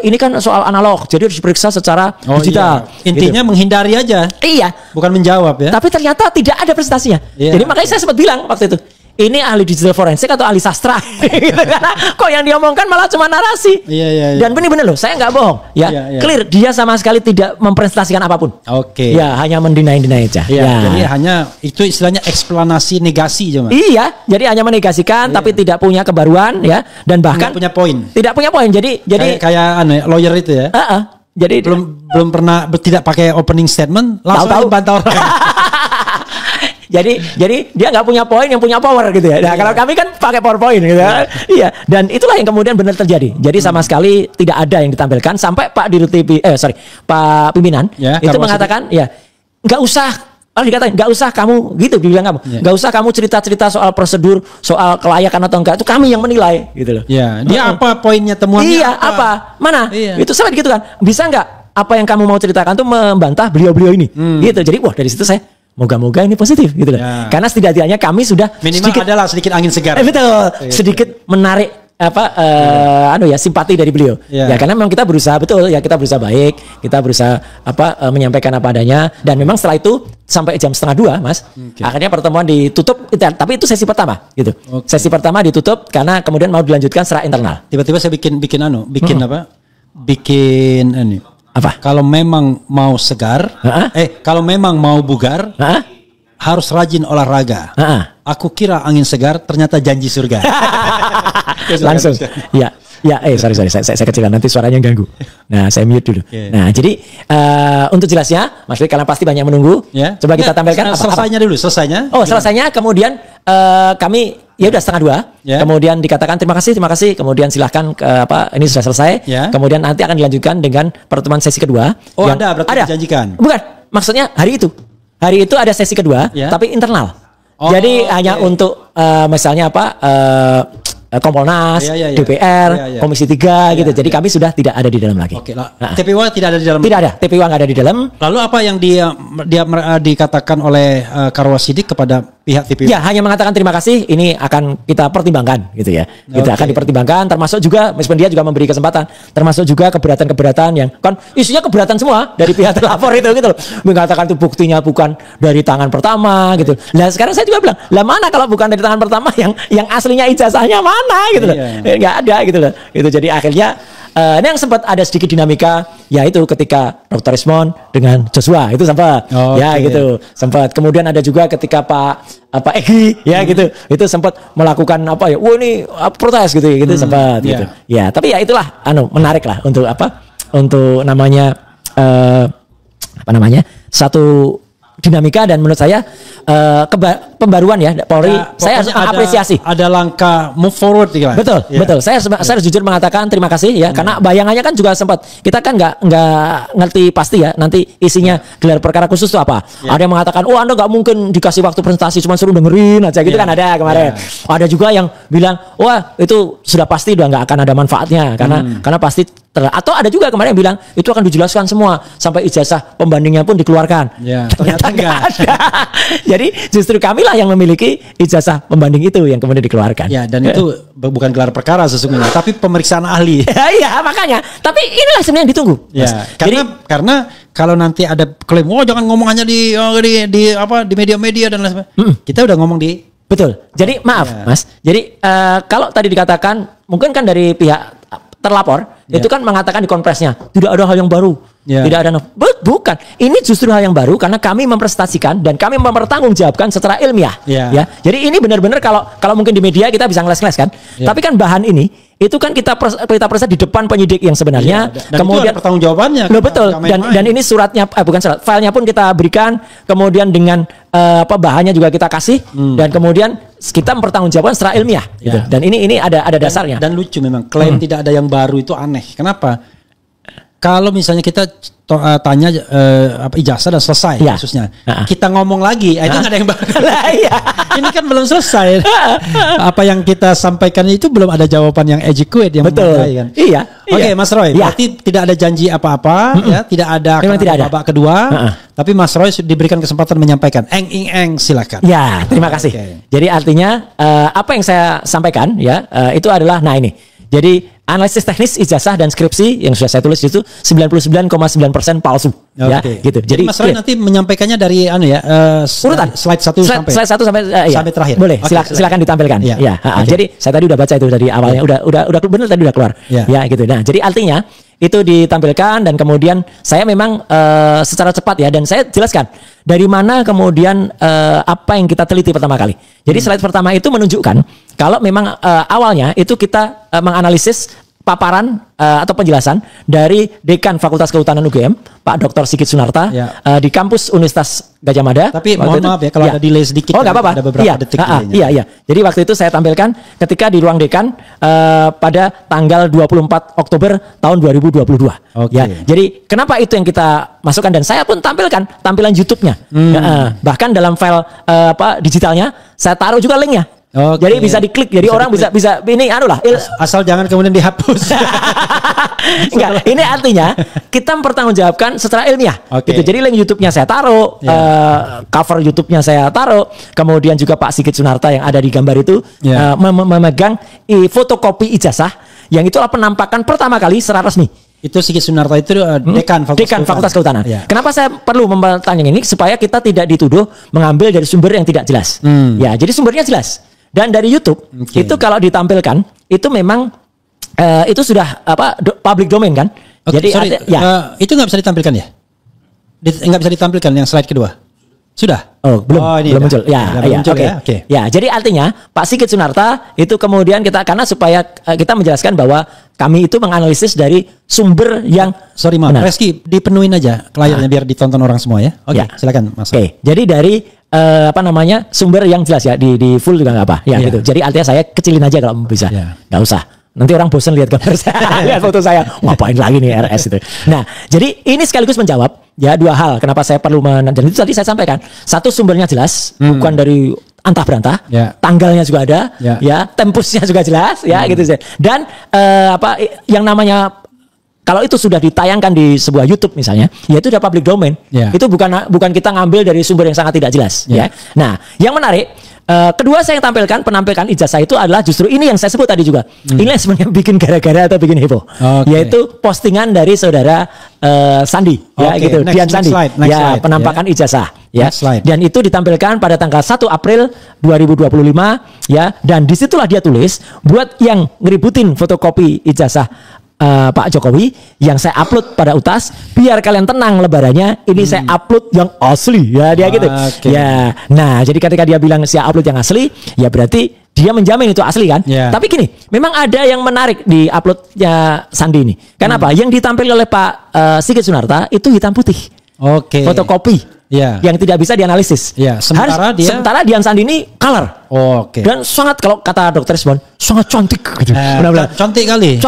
ini kan soal analog, jadi harus diperiksa secara digital. Iya. Intinya gitu. Menghindari aja. Iya. Bukan menjawab ya. Tapi ternyata tidak ada presentasinya. Yeah. Jadi makanya saya sempat bilang waktu itu, ini ahli digital forensik atau ahli sastra? Gitu, karena kok yang diomongkan malah cuma narasi. Iya. Dan benar-benar loh, saya nggak bohong. Ya, clear, dia sama sekali tidak mempresentasikan apapun. Oke. Ya, hanya mendeny aja. Jadi hanya itu istilahnya eksplanasi negasi cuma. Iya, jadi hanya menegasikan tapi tidak punya kebaruan ya, dan bahkan tidak punya poin. Tidak punya poin. Jadi kayak lawyer itu ya. Jadi belum pernah tidak pakai opening statement langsung bantah orang. Jadi dia nggak punya poin, yang punya power gitu ya. Nah, kalau kami kan pakai PowerPoint gitu ya. Iya, dan itulah yang kemudian benar terjadi. Jadi sama sekali tidak ada yang ditampilkan sampai Pak Pak pimpinan itu mengatakan nggak usah. Kalau dikatain nggak usah kamu gitu, dibilang kamu nggak usah kamu cerita soal prosedur, soal kelayakan atau enggak, itu kami yang menilai gitu loh. Dia apa poinnya, temuannya? Iya, apa? Mana? Itu sampai gitu kan. Bisa nggak apa yang kamu mau ceritakan tuh membantah beliau-beliau ini? Gitu. Jadi dari situ saya moga-moga ini positif gitu loh. Karena setidaknya kami sudah minimal adalah sedikit angin segar. Betul. Sedikit menarik simpati dari beliau. Ya karena memang kita berusaha kita berusaha baik, kita berusaha menyampaikan apa adanya, dan memang setelah itu sampai jam 1:30 Mas. Akhirnya pertemuan ditutup, tapi itu sesi pertama gitu. Sesi pertama ditutup karena kemudian mau dilanjutkan secara internal. Tiba-tiba saya bikin apa? Kalau memang mau segar, kalau memang mau bugar, harus rajin olahraga. Aku kira angin segar, ternyata janji surga. Langsung. Sorry, saya kecilan, nanti suaranya ganggu. Nah, saya mute dulu. Nah, jadi untuk jelasnya, Mas Rik, kalian pasti banyak menunggu. Coba kita tampilkan. Selesainya. Selesainya. Kemudian kami udah 1:30. Kemudian dikatakan terima kasih. Kemudian silahkan ini sudah selesai. Kemudian nanti akan dilanjutkan dengan pertemuan sesi kedua. Berarti dijanjikan. Bukan, maksudnya hari itu ada sesi kedua, tapi internal. Jadi hanya untuk misalnya Kompolnas, DPR, Komisi 3 gitu. Jadi kami sudah tidak ada di dalam lagi. TPWA tidak ada di dalam. Tidak ada, TPWA nggak ada di dalam. Lalu apa yang dia dikatakan oleh Karwasidik kepada pihak TPWA? Ya, hanya mengatakan terima kasih, ini akan kita pertimbangkan gitu ya. Kita akan dipertimbangkan, termasuk juga meskipun dia juga memberi kesempatan, termasuk juga keberatan-keberatan yang kan isinya keberatan semua dari pihak terlapor itu gitu loh. Mengatakan itu buktinya bukan dari tangan pertama gitu. Nah, sekarang saya juga bilang, lah mana kalau bukan dari tangan pertama, yang aslinya ijazahnya mana? Gitu loh, nggak ada gitu loh. Itu jadi akhirnya ini yang sempat ada sedikit dinamika, yaitu ketika Dr. Resmond dengan Joshua itu sempat, gitu sempat. Kemudian ada juga ketika Pak Egi gitu, itu sempat melakukan ini protes gitu sempat gitu. Ya, tapi ya itulah menarik lah untuk namanya satu dinamika, dan menurut saya pembaruan Polri, saya apresiasi. Ada langkah move forward gitu kan? Betul. Saya harus jujur mengatakan terima kasih karena bayangannya kan juga sempat kita kan nggak ngerti pasti nanti isinya gelar perkara khusus itu apa. Ada yang mengatakan Anda nggak mungkin dikasih waktu presentasi, cuma suruh dengerin aja gitu kan, ada kemarin. Ada juga yang bilang itu sudah pasti udah nggak akan ada manfaatnya karena pasti atau ada juga kemarin yang bilang itu akan dijelaskan semua sampai ijazah pembandingnya pun dikeluarkan. Ternyata nggak ada. Jadi justru kamilah yang memiliki ijazah pembanding itu yang kemudian dikeluarkan. Dan itu bukan gelar perkara sesungguhnya, tapi pemeriksaan ahli. Iya, makanya. Tapi inilah sebenarnya yang ditunggu. Karena kalau nanti ada klaim, jangan ngomong hanya di media-media dan lain sebagainya. Kita udah ngomong di. Betul. Jadi maaf, Mas. Jadi kalau tadi dikatakan mungkin kan dari pihak terlapor itu kan mengatakan di konpresnya tidak ada hal yang baru, tidak ada bukan, ini justru hal yang baru karena kami mempresentasikan dan kami mempertanggungjawabkan secara ilmiah. Jadi ini benar-benar kalau mungkin di media kita bisa ngeles-ngeles kan, tapi kan bahan ini itu kan kita presentasi di depan penyidik yang sebenarnya, dan kemudian itu ada pertanggungjawabannya. Betul. Dan ini suratnya bukan surat, filenya pun kita berikan, kemudian dengan bahannya juga kita kasih, dan kemudian kita mempertanggungjawabkan secara ilmiah gitu. Dan ini ada dasarnya. Dan lucu memang klaim tidak ada yang baru itu aneh. Kenapa? kalau misalnya kita tanya ijazah dan selesai khususnya, kita ngomong lagi, itu nggak ada yang bakal. Ini kan belum selesai. Apa yang kita sampaikan itu belum ada jawaban yang adequate yang memadai kan. Iya. Oke, Mas Roy, berarti tidak ada janji apa-apa, ya, tidak ada babak kedua, tapi Mas Roy diberikan kesempatan menyampaikan. Silakan. Ya, terima kasih. Jadi artinya apa yang saya sampaikan ya itu adalah ini. Jadi analisis teknis ijazah dan skripsi yang sudah saya tulis itu 99,9% palsu. Ya, gitu. Jadi Mas Roy nanti menyampaikannya dari urutan slide 1 sampai terakhir. Boleh, silakan ditampilkan. Ya. Jadi saya tadi udah baca itu dari awalnya, udah benar tadi udah keluar. Ya, gitu. Nah, jadi artinya itu ditampilkan dan kemudian saya memang secara cepat ya, dan saya jelaskan dari mana kemudian apa yang kita teliti pertama kali. Jadi slide pertama itu menunjukkan kalau memang awalnya itu kita menganalisis paparan atau penjelasan dari Dekan Fakultas Kehutanan UGM, Pak Dr. Sigit Sunarta, di kampus Universitas Gadjah Mada. Tapi mohon maaf ya kalau ada delay sedikit. Oh, nggak apa-apa. Ada beberapa detik. Iya. Jadi waktu itu saya tampilkan ketika di ruang dekan pada tanggal 24 Oktober tahun 2022. Ya. Jadi kenapa itu yang kita masukkan, dan saya pun tampilkan tampilan YouTube-nya. Bahkan dalam file digitalnya saya taruh juga linknya. Jadi bisa diklik, jadi orang bisa ini asal jangan kemudian dihapus. Enggak, ini artinya kita mempertanggungjawabkan secara ilmiah. Gitu. Jadi link YouTube-nya saya taruh, cover YouTube-nya saya taruh, kemudian juga Pak Sigit Sunarta yang ada di gambar itu memegang fotokopi ijazah yang itulah penampakan pertama kali secara resmi. Itu Sigit Sunarta itu Dekan Fakultas Kehutanan. Kenapa saya perlu mempertanyakan ini? Supaya kita tidak dituduh mengambil dari sumber yang tidak jelas. Ya, jadi sumbernya jelas. Dan dari YouTube itu kalau ditampilkan itu memang itu sudah public domain kan. Jadi itu nggak bisa ditampilkan ya? Nggak bisa ditampilkan yang slide kedua. Sudah? Belum muncul. Ya, jadi artinya Pak Sigit Sunarta itu kemudian karena supaya kita menjelaskan bahwa kami itu menganalisis dari sumber yang Mas Reski, dipenuhin aja layarnya biar ditonton orang semua ya. Silakan Mas. Jadi dari sumber yang jelas ya, di full juga nggak apa ya gitu. Jadi artinya saya kecilin aja kalau bisa, nggak usah. Nanti orang bosan lihat gambar saya, lihat foto saya, ngapain lagi nih RS itu. Nah, jadi ini sekaligus menjawab ya dua hal kenapa saya perlu dan itu tadi saya sampaikan. Satu, sumbernya jelas, bukan dari antah berantah, tanggalnya juga ada, tempusnya juga jelas, gitu. Dan yang namanya kalau itu sudah ditayangkan di sebuah YouTube misalnya, ya itu sudah public domain. Itu bukan kita ngambil dari sumber yang sangat tidak jelas. Ya. Nah, yang menarik, kedua saya yang penampilan ijazah itu adalah justru ini yang saya sebut tadi juga. Ini yang sebenarnya bikin gara-gara atau bikin heboh, yaitu postingan dari saudara Sandi, gitu, Dian Sandi, penampakan ijazah. Ya, dan itu ditampilkan pada tanggal 1 April 2025 ya, dan disitulah dia tulis buat yang ngeributin fotokopi ijazah Pak Jokowi yang saya upload pada UTAS, biar kalian tenang lebarannya, ini saya upload yang asli ya, dia gitu. Ya. Nah, jadi ketika dia bilang saya upload yang asli, ya berarti dia menjamin itu asli kan? Tapi gini, memang ada yang menarik di uploadnya Sandi ini. Kenapa? Yang ditampil oleh Pak Sigit Sunarta itu hitam putih. Fotokopi. Yang tidak bisa dianalisis. Sementara Dian Sandi ini color. Dan sangat, kalau kata Dokter Isbon, sangat cantik gitu. Cantik kali.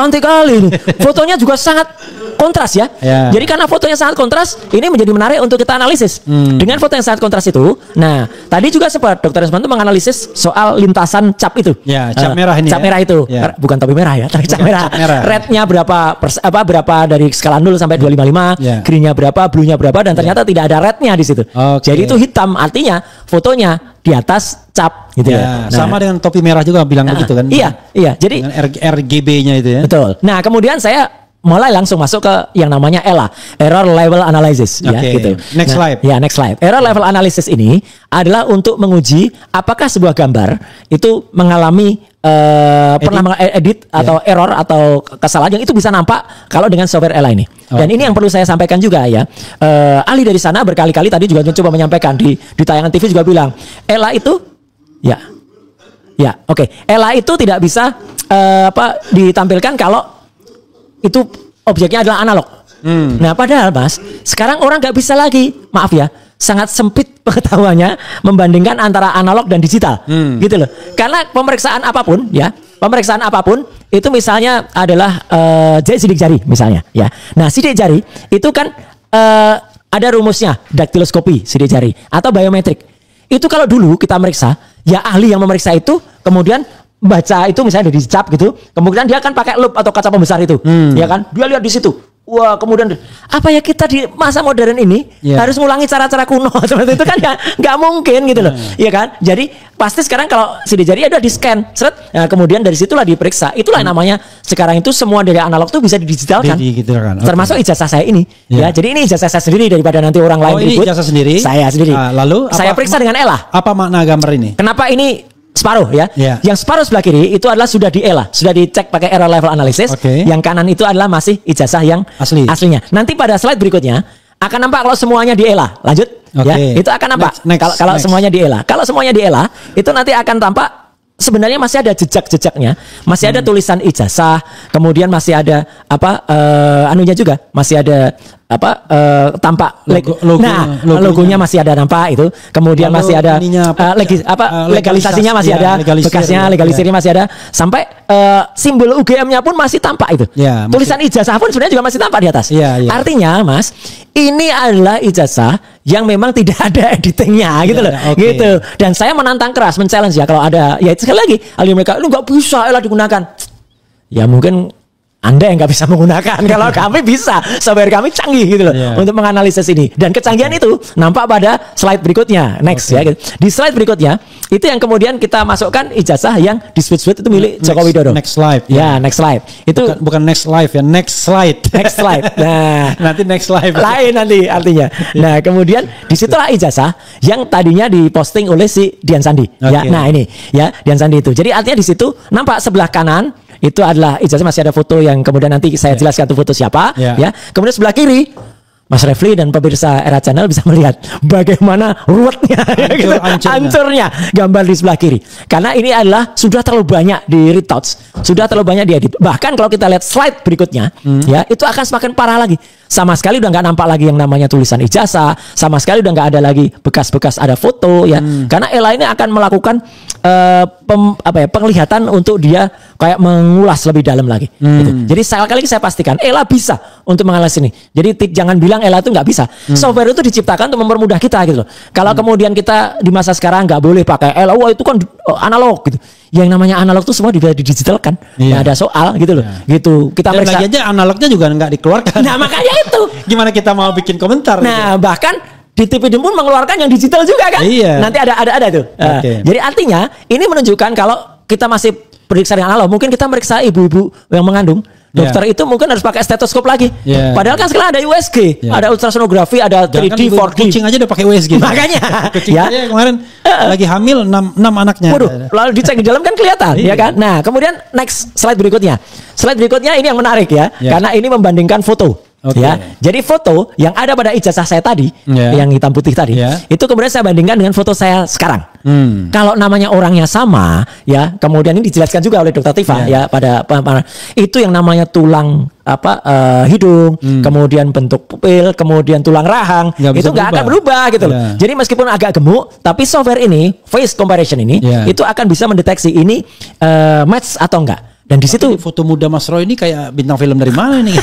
Fotonya juga sangat kontras ya. Jadi karena fotonya sangat kontras, ini menjadi menarik untuk kita analisis. Dengan foto yang sangat kontras itu, nah tadi juga sempat Dokter Isbon itu menganalisis soal lintasan cap itu. Cap merah ini. Cap merah itu. Bukan topi merah ya, tapi cap merah. Rednya berapa dari skala 0 sampai 255, greennya berapa, bluenya berapa, dan ternyata tidak ada rednya di situ. Jadi itu hitam, artinya fotonya di atas cap gitu ya. Sama dengan topi merah juga bilang begitu kan. Iya. Jadi dengan RGB-nya itu ya. Betul. Nah, kemudian saya mulai langsung masuk ke yang namanya ELA, Error Level Analysis ya gitu. Next slide. Error Level Analysis ini adalah untuk menguji apakah sebuah gambar itu mengalami pernah mengedit atau error atau kesalahan yang itu bisa nampak kalau dengan software ELA ini. Dan ini yang perlu saya sampaikan juga ya. Ahli dari sana berkali-kali tadi juga coba menyampaikan di tayangan TV juga bilang, ELA itu ELA itu tidak bisa ditampilkan kalau itu objeknya adalah analog. Nah, padahal Mas, sekarang orang nggak bisa lagi, maaf ya, sangat sempit pengetahuannya membandingkan antara analog dan digital, gitu loh. Karena pemeriksaan apapun itu misalnya adalah sidik jari misalnya, ya. Nah, sidik jari itu kan ada rumusnya, daktiloskopi sidik jari atau biometrik. Itu kalau dulu kita meriksa, ya ahli yang memeriksa itu kemudian baca itu misalnya dari dicap gitu, kemudian dia akan pakai lup atau kaca pembesar itu, ya kan? Dia lihat di situ. Wah, kemudian apa ya, kita di masa modern ini harus ngulangi cara-cara kuno seperti itu kan nggak mungkin gitu loh, iya kan? Jadi pasti sekarang kalau sidik jari ada di scan, seret, nah, kemudian dari situlah diperiksa. Itulah namanya sekarang itu semua dari analog tuh bisa didigitalkan, termasuk ijazah saya ini. Ya, jadi ini ijazah saya sendiri daripada nanti orang lain ribut. Ini ijazah sendiri? Saya sendiri. Lalu saya periksa dengan ELA. Apa makna gambar ini? Kenapa ini separuh ya? Yang separuh sebelah kiri itu adalah sudah di ELA, sudah dicek pakai error level analysis. Yang kanan itu adalah masih ijazah yang aslinya. Nanti pada slide berikutnya akan nampak kalau semuanya di ELA. Lanjut, ya. Itu akan nampak kalau semuanya di ELA. Kalau semuanya di ELA, itu nanti akan tampak sebenarnya masih ada jejak-jejaknya, masih ada tulisan ijazah, kemudian masih ada anunya juga, masih ada tampak logonya masih ada nampak itu, kemudian lalu masih ada legalisasinya masih ada, bekasnya legalisirnya masih ada, sampai simbol UGM-nya pun masih tampak itu, tulisan ijazah pun sebenarnya juga masih tampak di atas. Artinya Mas, ini adalah ijazah yang memang tidak ada editingnya gitu loh, gitu. Dan saya menantang keras, men-challenge ya kalau ada, ya sekali lagi ahli mereka lu nggak bisa ELA digunakan, ya mungkin Anda yang nggak bisa menggunakan. Kalau kami bisa, software kami canggih gitu loh untuk menganalisis ini. Dan kecanggihan itu nampak pada slide berikutnya. Next ya. Gitu. Di slide berikutnya itu yang kemudian kita masukkan ijazah yang di switch itu milik Joko Widodo. Next slide. Ya, next slide. Itu bukan next live ya, next slide. Next slide. Nah, nanti next live. Lain nanti artinya. Nah, kemudian disitulah ijazah yang tadinya diposting oleh si Dian Sandi. Ya, nah ini ya Dian Sandi itu. Jadi artinya di situ nampak sebelah kanan itu adalah ijazah, masih ada foto yang kemudian nanti saya jelaskan itu foto siapa, ya. Kemudian sebelah kiri Mas Refli dan pemirsa Era Channel bisa melihat bagaimana ruwetnya, hancurnya gambar di sebelah kiri. Karena ini adalah sudah terlalu banyak di retouch, sudah terlalu banyak diedit. Bahkan kalau kita lihat slide berikutnya, ya itu akan semakin parah lagi. Sama sekali udah nggak nampak lagi yang namanya tulisan ijazah, sama sekali udah nggak ada lagi bekas-bekas ada foto, ya. Karena ELA ini akan melakukan penglihatan untuk dia kayak mengulas lebih dalam lagi. Gitu. Jadi sekali lagi saya pastikan ELA bisa untuk menganalisis ini. Jadi jangan bilang ELA itu nggak bisa. Software itu diciptakan untuk mempermudah kita gitu loh. Kalau kemudian kita di masa sekarang nggak boleh pakai ELA, wah itu kan analog gitu. Yang namanya analog itu semua didigitalkan, nggak ada soal gitu loh. Gitu. Kita periksa. Lagi aja analognya juga nggak dikeluarkan. Nah makanya itu. Gimana kita mau bikin komentar? Nah gitu. Bahkan di TPD pun mengeluarkan yang digital juga kan. Nanti ada tuh. Jadi artinya ini menunjukkan kalau kita masih periksa dengan analog, mungkin kita meriksa ibu-ibu yang mengandung. Dokter itu mungkin harus pakai stetoskop lagi. Padahal kan sekarang ada USG, ada ultrasonografi, ada 3D, 4D. Kucing aja udah pakai USG. Makanya. Kucing aja kemarin lagi hamil 6 anaknya. Waduh, lalu dicek di dalam kan kelihatan, ya kan? Nah, kemudian next slide berikutnya. Slide berikutnya ini yang menarik ya, karena ini membandingkan foto. Ya, jadi foto yang ada pada ijazah saya tadi, yang hitam putih tadi, itu kemudian saya bandingkan dengan foto saya sekarang. Kalau namanya orangnya sama, ya, kemudian ini dijelaskan juga oleh Dr. Tifa, ya, pada itu yang namanya tulang hidung, kemudian bentuk pupil, kemudian tulang rahang, itu nggak akan berubah gitu loh. Jadi meskipun agak gemuk, tapi software ini, face comparison ini, itu akan bisa mendeteksi ini match atau enggak. Dan di situ foto muda Mas Roy ini kayak bintang film dari mana nih?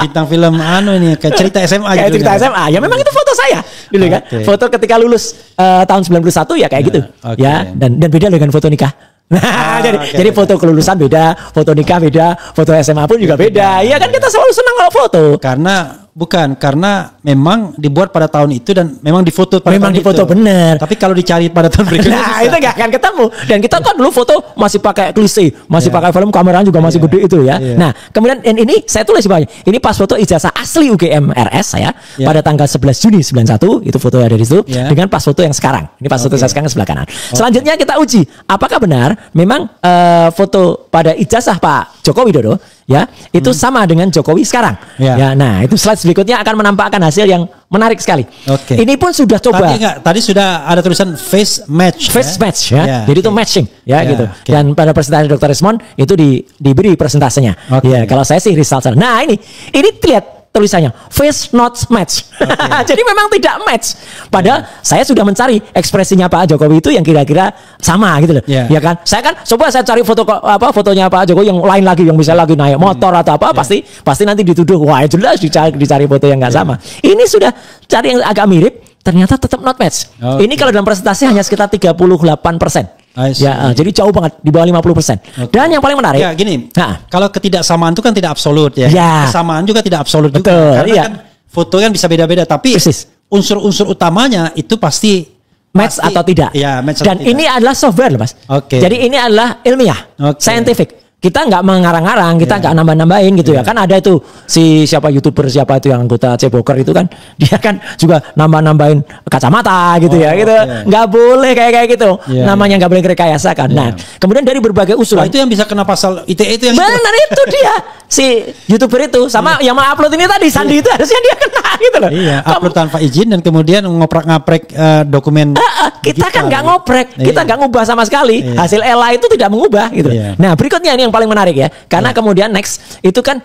Bintang film ini kayak cerita SMA kayak gitu. Cerita SMA. Ya memang itu foto saya dulu kan. Foto ketika lulus tahun 91 ya kayak gitu. Ya, dan beda dengan foto nikah. Nah, jadi foto kelulusan beda, foto nikah beda, foto SMA pun juga beda. Iya kan, kita selalu senang kalau foto. Karena memang dibuat pada tahun itu dan memang difoto pada memang tahun difoto itu. Bener. Tapi kalau dicari pada tahun berikutnya nah, itu nggak akan ketemu. Dan kita kan dulu foto masih pakai klise, masih pakai film, kameranya juga masih gede itu ya. Nah, kemudian ini saya tulis bawahnya. Ini pas foto ijazah asli UGM RS saya pada tanggal 11 Juni 91, itu foto yang ada di situ dengan pas foto yang sekarang. Ini pas foto saya sekarang sebelah kanan. Selanjutnya kita uji apakah benar memang foto pada ijazah Pak Joko Widodo ya itu sama dengan Jokowi sekarang. Ya, nah itu slide berikutnya akan menampakkan hasil yang menarik sekali. Ini pun sudah coba. Tadi sudah ada tulisan face match. Face match ya. Jadi itu matching ya gitu. Dan pada presentasi Dr. Resmond itu diberi presentasenya. Ya, kalau saya sih result. Nah, ini lihat tulisannya face not match. Jadi memang tidak match. Padahal saya sudah mencari ekspresinya Pak Jokowi itu yang kira-kira sama gitu loh. Ya kan? Saya kan coba saya cari fotonya Pak Jokowi yang lain lagi, yang misalnya lagi naik motor atau apa, pasti nanti dituduh wah jelas dicari foto yang nggak sama. Ini sudah cari yang agak mirip, ternyata tetap not match. Ini kalau dalam presentasi hanya sekitar 38%. Ya, jadi jauh banget di bawah 50%. Dan yang paling menarik, ya gini, kalau ketidaksamaan itu kan tidak absolut ya. Kesamaan juga tidak absolut juga. Karena kan foto kan bisa beda-beda, tapi unsur-unsur utamanya itu pasti match atau tidak. Ya, match dan ini adalah software loh Mas. Jadi ini adalah ilmiah, scientific. Kita nggak mengarang-arang, kita nggak nambah-nambahin gitu ya. Kan ada itu si siapa YouTuber siapa itu yang anggota Ceboker itu kan, dia kan juga nambah-nambahin kacamata gitu ya, gitu. Nggak boleh kayak gitu. Namanya nggak boleh rekayasa kan. Nah, kemudian dari berbagai usulan. Itu yang bisa kena pasal ITE itu yang. Benar itu dia si YouTuber itu sama yang mengupload ini tadi Sandi itu harusnya dia kena gitu loh. Iya, upload tanpa izin dan kemudian ngoprak-ngaprek dokumen. Kita kan nggak ngoprek, kita nggak ngubah sama sekali. Hasil ELA itu tidak mengubah gitu. Nah, berikutnya ini yang paling menarik ya, karena kemudian next itu kan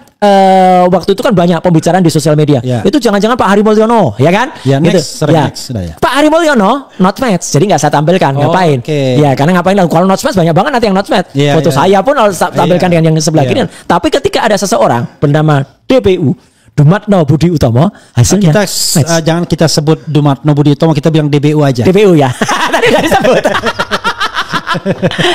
waktu itu kan banyak pembicaraan di sosial media. Itu jangan-jangan Pak Hary Mulyono, ya kan? Gitu. Next, ya. Pak Hary Mulyono not match, jadi nggak saya tampilkan. Ngapain? Ya karena ngapain lah? Kalau not match banyak banget nanti yang not match. Foto saya pun harus tampilkan dengan yang sebelah kiri. Tapi ketika ada seseorang bernama DPU, Dumatno Budi Utomo, hasilnya jangan kita sebut Dumatno Budi Utomo, kita bilang DBU aja. DPU ya. Tadi udah disebut.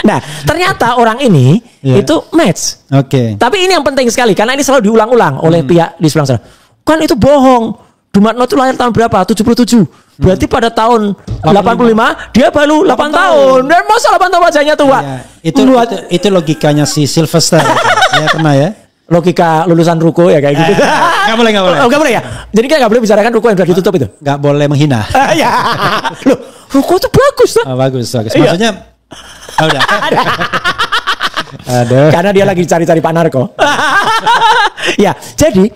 Nah, ternyata orang ini itu match. Tapi ini yang penting sekali karena ini selalu diulang-ulang oleh pihak di sebelah sana. Kan itu bohong. Dumatno itu lahir tahun berapa? 77. Berarti pada tahun 85 dia baru 8 tahun. Dan masa 8 tahun wajahnya tua. Itu logikanya si Sylvester. Ya pernah ya. Logika lulusan ruko ya kayak gitu. Gak boleh. Oh, gak boleh ya. Jadi kan gak boleh bicarakan ruko yang sudah ditutup itu. Gak boleh menghina. Ya. Loh, ruko itu bagus loh. Bagus. Maksudnya udah. Aduh. Karena dia lagi cari-cari Pak Narko. Ya, jadi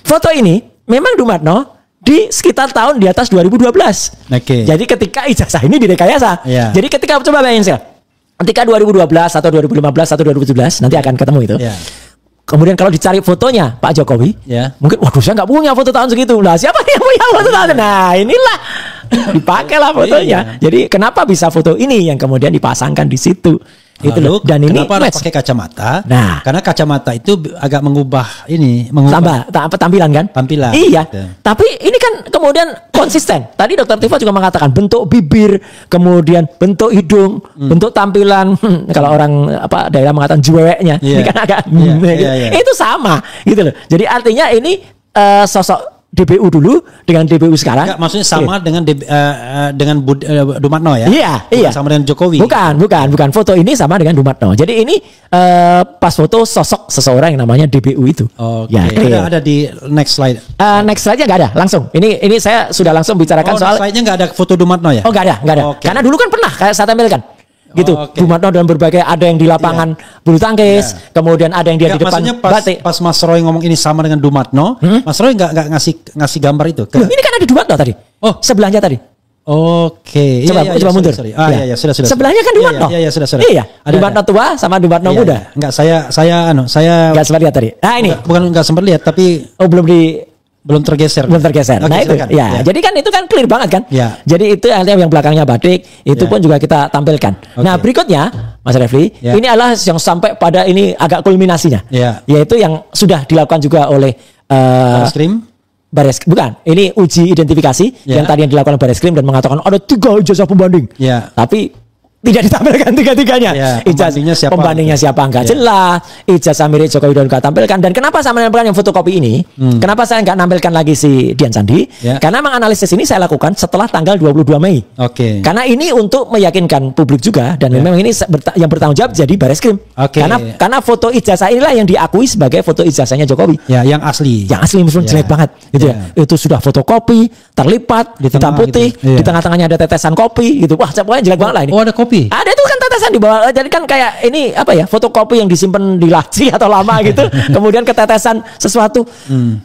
foto ini memang Dumatno di sekitar tahun di atas 2012. Jadi ketika ijazah ini direkayasa. Jadi ketika coba bayangin sih. Ketika 2012 atau 2015 atau 2017 nanti akan ketemu itu. Kemudian kalau dicari fotonya Pak Jokowi, mungkin waduh saya nggak punya foto tahun segitu. Lah siapa yang punya foto tahun? Nah inilah dipakailah fotonya. Jadi kenapa bisa foto ini yang kemudian dipasangkan di situ? Itu loh. Dan ini kenapa harus pakai kacamata? Nah, karena kacamata itu agak mengubah tampilan kan? Tampilan. Iya. Gitu. Tapi ini kan kemudian konsisten. Tadi Dr. Tifa juga mengatakan bentuk bibir, kemudian bentuk hidung, bentuk tampilan. Kalau orang daerah mengatakan juweknya, ini kan agak itu sama gitu loh. Jadi artinya ini sosok DPU dulu dengan DPU sekarang. Enggak, maksudnya sama dengan Dumatno ya? Iya. Sama dengan Jokowi. Bukan. Foto ini sama dengan Dumatno. Jadi ini pas foto sosok seseorang yang namanya DPU itu. Ya, ada di next slide. Next slide-nya nggak ada, langsung. Ini saya sudah langsung bicarakan soal. Slide-nya nggak ada foto Dumatno ya? Oh nggak ada. Karena dulu kan pernah saya tampilkan. Gitu, Dumatno dalam berbagai ada yang di lapangan bulu tangkis, kemudian ada yang dia di depan batik. Pas Mas Roy ngomong ini sama dengan Dumatno, Mas Roy nggak ngasih gambar itu. Ini kan ada Dumatno tadi. Oh, sebelahnya tadi. Coba mundur. Iya, sudah. Sebelahnya kan Dumatno. Iya, sudah. Iya, Dumatno tua sama Dumatno muda. Enggak, saya enggak sempat lihat tadi. Nah, ini. Bukan enggak sempat lihat, tapi belum tergeser. Nah itu jadi kan itu kan clear banget kan. Jadi itu yang belakangnya batik itu pun juga kita tampilkan. Nah berikutnya Mas Refli, ini adalah yang sampai pada ini agak kulminasinya, yaitu yang sudah dilakukan juga oleh bukan, ini uji identifikasi yang tadi yang dilakukan Bareskrim dan mengatakan ada 3 ijazah pembanding. Tapi tidak ditampilkan tiga-tiganya. Pembandingnya siapa enggak jelas. Ijazah milik Joko Widodo enggak tampilkan. Dan kenapa saya menampilkan yang fotokopi ini? Kenapa saya enggak nampilkan lagi si Dian Sandi? Karena memang analisis ini saya lakukan setelah tanggal 22 Mei. Karena ini untuk meyakinkan publik juga dan memang ini yang bertanggung jawab jadi Bareskrim. Karena foto ijazah inilah yang diakui sebagai foto ijazahnya Jokowi. Yang asli. Yang asli meskipun jelek banget gitu ya. Itu sudah fotokopi, terlipat, hitam putih, di tengah-tengahnya ada tetesan kopi gitu. Wah, pokoknya jelek banget lah ini. Oh, ada kopi. Ada itu kan tetesan di bawah. Jadi kan kayak ini fotokopi yang disimpan di laci atau lama gitu. Kemudian ketetesan sesuatu.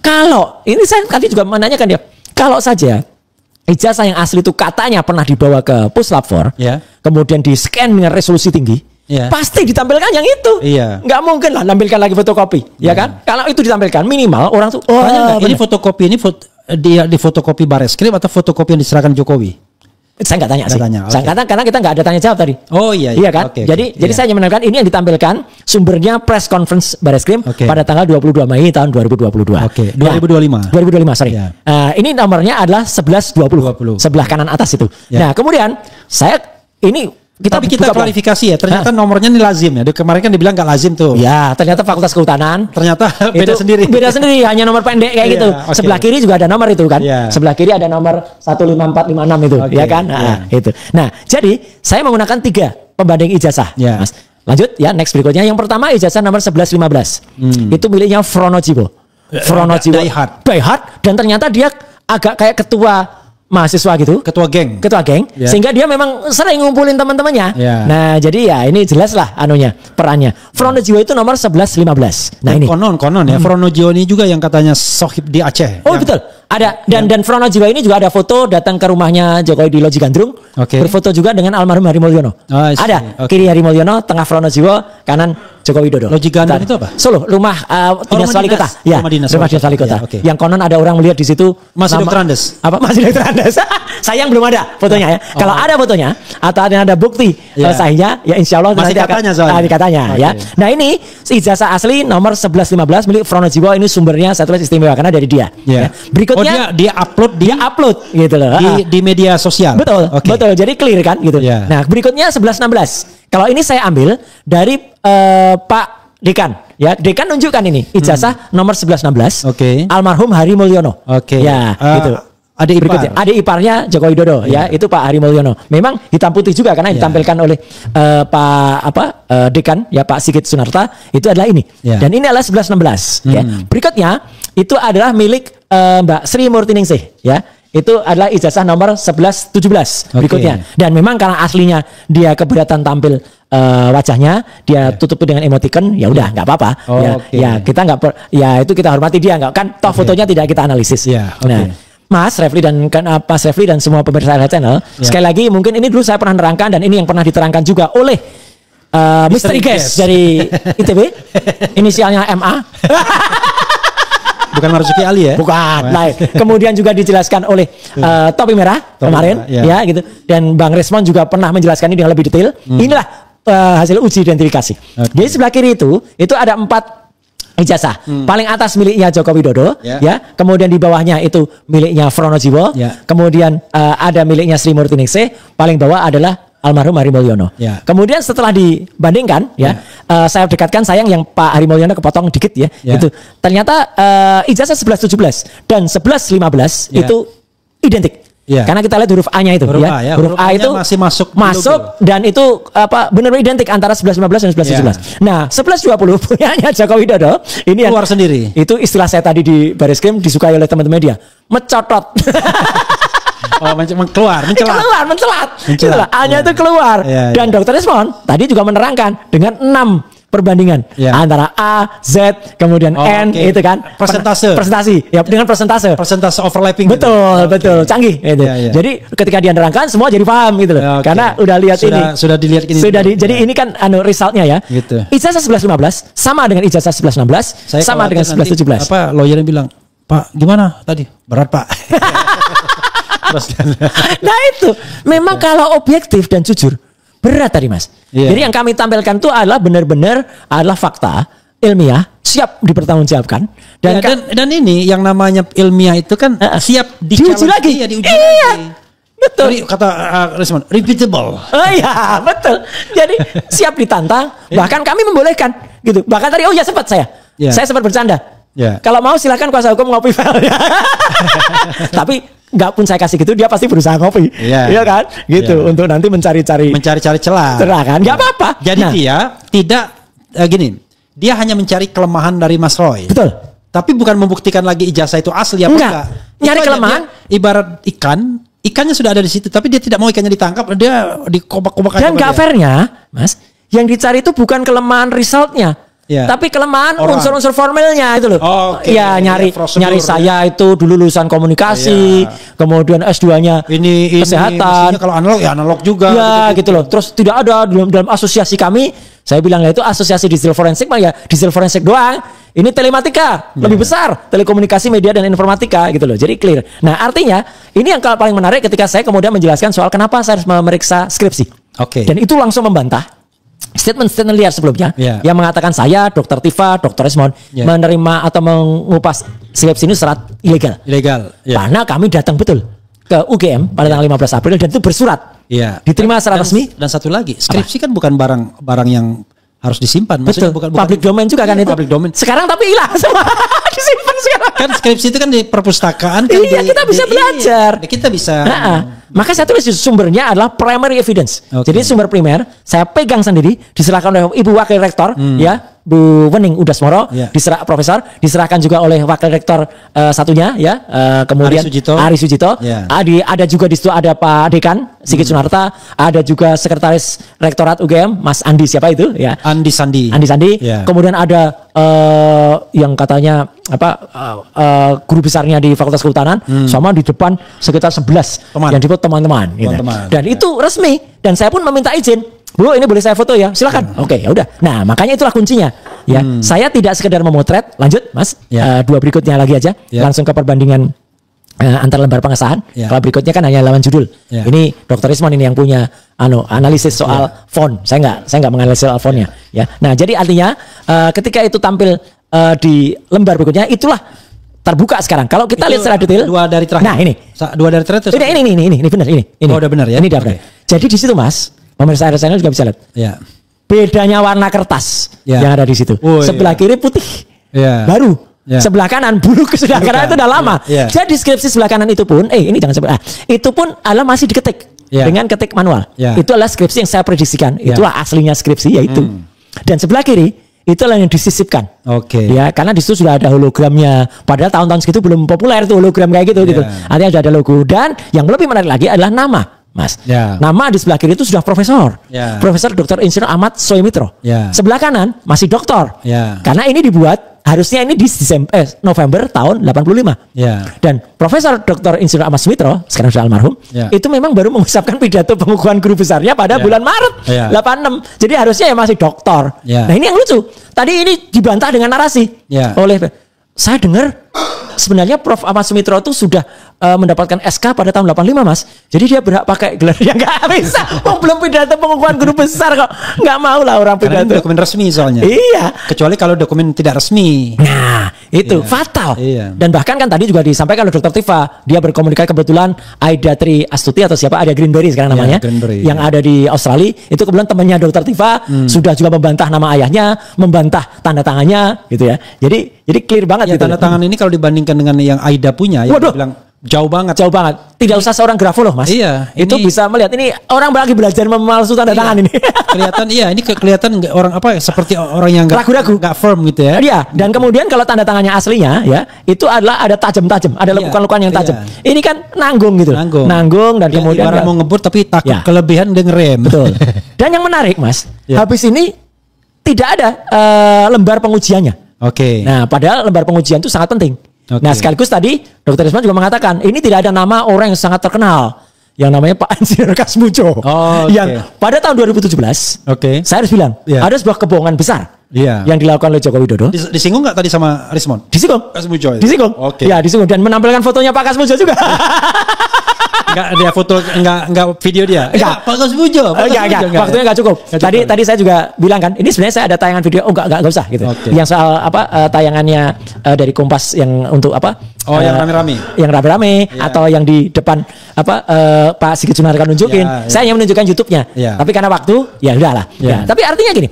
Kalau ini saya tadi juga menanyakan dia, kalau saja ijazah yang asli itu katanya pernah dibawa ke Puslap 4, kemudian di scan dengan resolusi tinggi, pasti ditampilkan yang itu. Nggak mungkin lah nampilkan lagi fotokopi, ya kan? Kalau itu ditampilkan minimal orang tuh, ini fotokopi ini dia di fotokopi Bareskrim atau fotokopi yang diserahkan Jokowi? Saya nggak tanya sih. Karena kita nggak ada tanya jawab tadi. Oh iya. Iya kan? Jadi saya hanya menerangkan ini yang ditampilkan sumbernya press conference Bareskrim pada tanggal 22 Mei tahun 2022. 2025. 2025, sorry. Ini nomornya adalah 1120. Sebelah kanan atas itu. Nah, kemudian kita klarifikasi ya, ternyata nomornya ini lazim ya. Kemarin kan dibilang nggak lazim tuh. Ya, ternyata Fakultas Kehutanan. Ternyata beda sendiri. Beda sendiri, hanya nomor pendek kayak gitu. Sebelah kiri juga ada nomor itu kan. Sebelah kiri ada nomor 15456 itu, ya kan? Itu. Nah, jadi saya menggunakan 3 pembanding ijazah, Mas. Lanjut ya, next berikutnya. Yang pertama ijazah nomor 1115. Itu miliknya Fronojiwo. Daihat, dan ternyata dia agak kayak ketua mahasiswa gitu, ketua geng, sehingga dia memang sering ngumpulin teman-temannya. Nah, jadi ya ini jelas lah perannya. Fronojiwo itu nomor 1115. Nah, ini konon ya, Fronojiwo ini juga yang katanya sohib di Aceh. Oh, betul. Ada dan Fronojiwo ini juga ada foto datang ke rumahnya Jokowi di Loji Gandrung. Berfoto juga dengan almarhum Hary Mulyono. Ada kiri Hary Mulyono, tengah Fronojiwo, kanan Joko Widodo. Loji Gandrung itu apa? Solo, rumah dinas wali kota. Ya, rumah dinas wali kota. Yang konon ada orang melihat di situ masih Dr. Andes. Apa masih Dr. Andes? Sayang belum ada fotonya ya. Kalau ada fotonya atau ada bukti sahihnya, ya insya Allah masih nanti katanya ya. Nah, ini ijazah asli nomor 1115 milik Fronojiwo, ini sumbernya saya tulis istimewa karena dari dia. Berikutnya dia upload gitu loh. Di media sosial. Betul. Jadi clear kan gitu. Nah, berikutnya 1116. Kalau ini saya ambil dari Pak Dekan. Ya, Dekan nunjukkan ini ijazah nomor 1116. Almarhum Hary Mulyono. Ya, gitu. Adik iparnya Joko Widodo ya, itu Pak Hary Mulyono. Memang hitam putih juga karena ditampilkan oleh Dekan ya, Pak Sigit Sunarta, itu adalah ini. Dan ini adalah 1116 ya. Berikutnya itu adalah milik Mbak Sri Murtiningsih ya. Itu adalah ijazah nomor 1117 berikutnya. Dan memang karena aslinya dia keberatan tampil wajahnya, dia tutup dengan emoticon, ya udah nggak apa-apa. Ya kita nggak itu kita hormati dia, nggak kan toh fotonya tidak kita analisis. Nah, Mas Refli dan semua pemirsa LH Channel, sekali lagi mungkin ini dulu saya pernah nerangkan dan ini yang pernah diterangkan juga oleh Misteri Guest dari ITB, inisialnya MA. Bukan Marzuki Ali ya? Bukan. Nah, kemudian juga dijelaskan oleh Topi Merah kemarin, ya gitu. Dan Bang Resmon juga pernah menjelaskan ini dengan lebih detail. Inilah hasil uji identifikasi. Jadi sebelah kiri itu ada 4 ijazah. Paling atas miliknya Joko Widodo, ya. Kemudian di bawahnya itu miliknya Fronojiwo. Kemudian ada miliknya Sri Murtiningsih. Paling bawah adalah almarhum Hary Mulyono. Kemudian setelah dibandingkan, saya dekatkan, sayang yang Pak Hary Mulyono kepotong dikit ya. Itu ternyata ijazah 1117 dan 1115 itu identik. Karena kita lihat huruf A-nya itu, huruf A itu masih masuk dan itu benar-benar identik antara 1115 dan 1117. Nah, 1120 punyanya Joko Widodo ini keluar sendiri. Itu istilah saya tadi di Bareskrim disukai oleh teman-teman media. Mencotot. Mencelat. A-nya itu keluar. Dan Dr. Resmon tadi juga menerangkan dengan 6 perbandingan antara A, Z, kemudian N, itu kan presentasi ya, dengan persentase overlapping. Betul, canggih gitu. Jadi ketika dia nerangkan semua jadi paham gitu loh. Karena udah lihat sudah dilihat ini. Jadi ini kan resultnya ya. Gitu. Ijazah 1115 sama dengan ijazah 1116 sama dengan 1117. Apa lawyernya bilang, "Pak, gimana tadi? Berat, Pak." Nah, itu memang kalau objektif dan jujur berat tadi, Mas. Jadi yang kami tampilkan itu adalah benar-benar adalah fakta ilmiah, siap dipertanggungjawabkan. Dan ini yang namanya ilmiah itu kan siap diuji lagi. Diuji lagi. Betul. Kata Resmon, repeatable. Oh iya, betul. Jadi siap ditantang, bahkan kami membolehkan gitu. Bahkan tadi sempat saya sempat bercanda. Kalau mau silakan kuasa hukum ngopi file. Tapi nggak pun saya kasih gitu, dia pasti berusaha ngopi, iya kan, gitu, untuk nanti mencari celah kan, nggak apa-apa. Jadi dia tidak gini, dia hanya mencari kelemahan dari Mas Roy. Betul. Tapi bukan membuktikan lagi ijazah itu asli apa enggak. Nyari kelemahan. Ibarat ikannya sudah ada di situ, tapi dia tidak mau ikannya ditangkap, dia dikobak-kobak. Dan nggak fairnya, Mas, yang dicari itu bukan kelemahan resultnya, Tapi kelemahan unsur-unsur formalnya itu loh. Ya nyari saya itu dulu lulusan komunikasi, kemudian S2-nya kesehatan. Kalau analog ya analog juga. Ya gitu loh. Terus tidak ada dalam asosiasi kami, saya bilang itu asosiasi digital forensik mah ya digital forensik doang. Ini telematika lebih besar, telekomunikasi, media dan informatika gitu loh. Jadi clear. Nah, artinya ini yang paling menarik ketika saya kemudian menjelaskan soal kenapa saya harus memeriksa skripsi. Dan itu langsung membantah statement liar sebelumnya yang mengatakan saya, Dr. Tifa, Dr. Resmond menerima atau mengupas skripsi ini secara ilegal. Karena kami datang betul ke UGM pada tanggal 15 April dan itu bersurat. Diterima secara resmi. Dan satu lagi, skripsi kan bukan barang yang harus disimpan. Betul. Bukan public domain juga kan itu. Public domain. Sekarang tapi hilang semua. Disimpan sekarang. Kan skripsi itu kan di perpustakaan kan. Iya, kita bisa belajar. Kita bisa. Maka saya tulis sumbernya adalah primary evidence. Jadi sumber primer saya pegang sendiri, diserahkan oleh Ibu Wakil Rektor ya, Bu Wening Udasmoro, diserahkan juga oleh Wakil Rektor satunya ya, kemudian Ari Sujito. Ada juga di situ ada Pak Dekan Sigit Sunarta, ada juga Sekretaris Rektorat UGM Mas Andi siapa itu ya? Andi Sandi. Kemudian ada yang katanya guru besarnya di Fakultas Kehutanan, sama di depan sekitar 11 yang disebut teman-teman. Dan itu resmi dan saya pun meminta izin. Bu, ini boleh saya foto ya? Silakan. Oke, ya udah. Nah, makanya itulah kuncinya. Ya, saya tidak sekedar memotret. Lanjut, Mas. Dua berikutnya lagi aja. Langsung ke perbandingan antar lembar pengesahan. Kalau berikutnya kan hanya lawan judul. Ini Dr. Rismon ini yang punya analisis soal font. Saya nggak menganalisis soal fontnya. Ya. Nah, jadi artinya ketika itu tampil di lembar berikutnya, itulah terbuka sekarang. Kalau kita lihat secara detail. Dua dari terakhir. Nah, ini. Dua dari terakhir. Ini benar ini. Oh, udah benar ya. Ini udah benar. Jadi di situ, Mas, pemirsa RSN juga bisa lihat. Bedanya warna kertas yang ada di situ. Sebelah kiri putih. Baru. Sebelah kanan bulu sebelah kanan itu udah lama. Jadi skripsi sebelah kanan itu pun ini jangan sebelah. Itu pun adalah masih diketik dengan ketik manual. Itu adalah skripsi yang saya prediksikan. Itulah aslinya skripsi yaitu. Dan sebelah kiri itulah yang disisipkan. Ya, karena di situ sudah ada hologramnya. Padahal tahun-tahun segitu belum populer tuh hologram kayak gitu gitu. Artinya sudah ada logo dan yang lebih menarik lagi adalah nama, Mas. Nama di sebelah kiri itu sudah profesor. Profesor Dr. Insinyur Ahmad Soemitro. Sebelah kanan masih doktor. Karena ini dibuat harusnya ini di November tahun 85. Dan Profesor Dr. Insinyur Ahmad Soemitro sekarang sudah almarhum, itu memang baru mengucapkan pidato pengukuhan guru besarnya pada bulan Maret 86. Jadi harusnya ya masih doktor. Nah, ini yang lucu. Tadi ini dibantah dengan narasi oleh saya dengar sebenarnya Prof. Ahmad Soemitro itu sudah mendapatkan SK pada tahun 85, Mas. Jadi dia berhak pakai gelar yang nggak bisa. Belum pidato pengukuhan guru besar kok. Nggak mau lah orang pidato. Karena dokumen resmi soalnya. Kecuali kalau dokumen tidak resmi. Nah, itu fatal. Dan bahkan kan tadi juga disampaikan oleh Dr. Tifa, dia berkomunikasi kebetulan Aida Tri Astuti atau siapa, Aida Greenberry sekarang namanya, yang ada di Australia. Itu kebetulan temannya Dr. Tifa sudah juga membantah nama ayahnya, membantah tanda tangannya, gitu ya. Jadi clear banget. Tanda tangan ini kalau dibandingkan dengan yang Aida punya, yang bilang jauh banget. Tidak usah seorang grafolog, Mas. Itu bisa melihat ini orang lagi belajar memalsu tanda tangan ini. Kelihatan ini kelihatan orang seperti orang yang ragu-ragu, nggak firm gitu ya. Dan kemudian kalau tanda tangannya aslinya ya, itu adalah ada tajam-tajam, ada lekukan-lekukan yang tajam. Ini kan nanggung gitu. Nanggung dan kemudian mau ngebut tapi takut kelebihan dia ngerem. Betul. Dan yang menarik, Mas, habis ini tidak ada lembar pengujiannya. Nah, padahal lembar pengujian itu sangat penting. Nah, sekaligus tadi Dr. Risman juga mengatakan ini tidak ada nama orang yang sangat terkenal yang namanya Pak Insinyur Kasmujo. Yang pada tahun 2017 saya harus bilang ada sebuah kebohongan besar yang dilakukan oleh Joko Widodo. Disinggung nggak tadi sama Rismon? Disinggung. Kasmujo. Disinggung. Ya, disinggung dan menampilkan fotonya Pak Kasmujo juga. Enggak dia foto enggak video dia. Enggak. Pak Kasmujo. Enggak. Waktunya enggak cukup. Tadi saya juga bilang kan, ini sebenarnya saya ada tayangan video. Enggak usah gitu. Yang soal tayangannya dari Kompas yang untuk yang rame-rame. Yang rame-rame atau yang di depan Pak Sigit Sunarta nunjukin. Saya hanya menunjukkan YouTube-nya. Tapi karena waktu ya udahlah. Tapi artinya gini.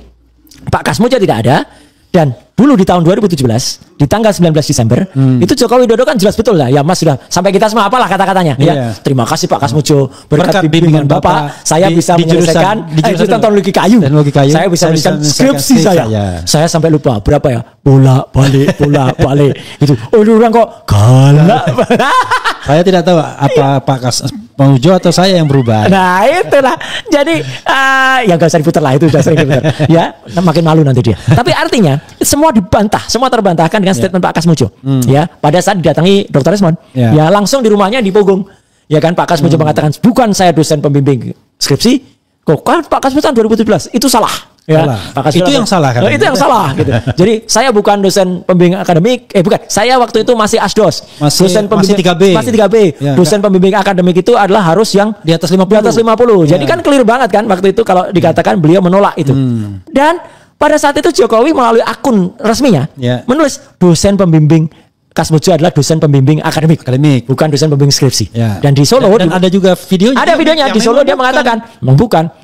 Pak Kasmujo tidak ada dan dulu di tahun 2017 di tanggal 19 Desember itu Joko Widodo kan jelas betul lah ya, Mas, sudah sampai kita semua apalah kata-katanya ya. Terima kasih Pak Kasmujo, berkat bimbingan Bapak saya bisa menyelesaikan jurusan teknologi kayu. Saya bisa menyelesaikan skripsi saya. Saya sampai lupa berapa ya, bolak-balik gitu. Orang kok galak. Saya tidak tahu apa Bang Ujo atau saya yang berubah? Nah itulah. Jadi ya gak usah diputar lah, itu udah sering diputar. Ya makin malu nanti dia. Tapi artinya semua dibantah, semua terbantahkan dengan statement Pak Kasmujo. Ya pada saat didatangi Dr. Resmond, ya langsung di rumahnya di Pogong. Ya kan Pak Kasmujo mengatakan bukan saya dosen pembimbing skripsi, kok kan Pak Kasmujo 2017 itu salah. Ya, itu yang salah kan? Itu yang salah gitu. Jadi saya bukan dosen pembimbing akademik, bukan. Saya waktu itu masih ASDOS. Dosen pembimbing masih 3B. Ya, dosen pembimbing akademik itu adalah harus yang di atas 50. Ya. Jadi kan clear banget kan waktu itu kalau dikatakan beliau menolak itu. Dan pada saat itu Jokowi melalui akun resminya menulis dosen pembimbing Kasmujo adalah dosen pembimbing akademik, bukan dosen pembimbing skripsi. Ya. Dan di Solo dan ada juga videonya. Ada videonya di Solo dia mengatakan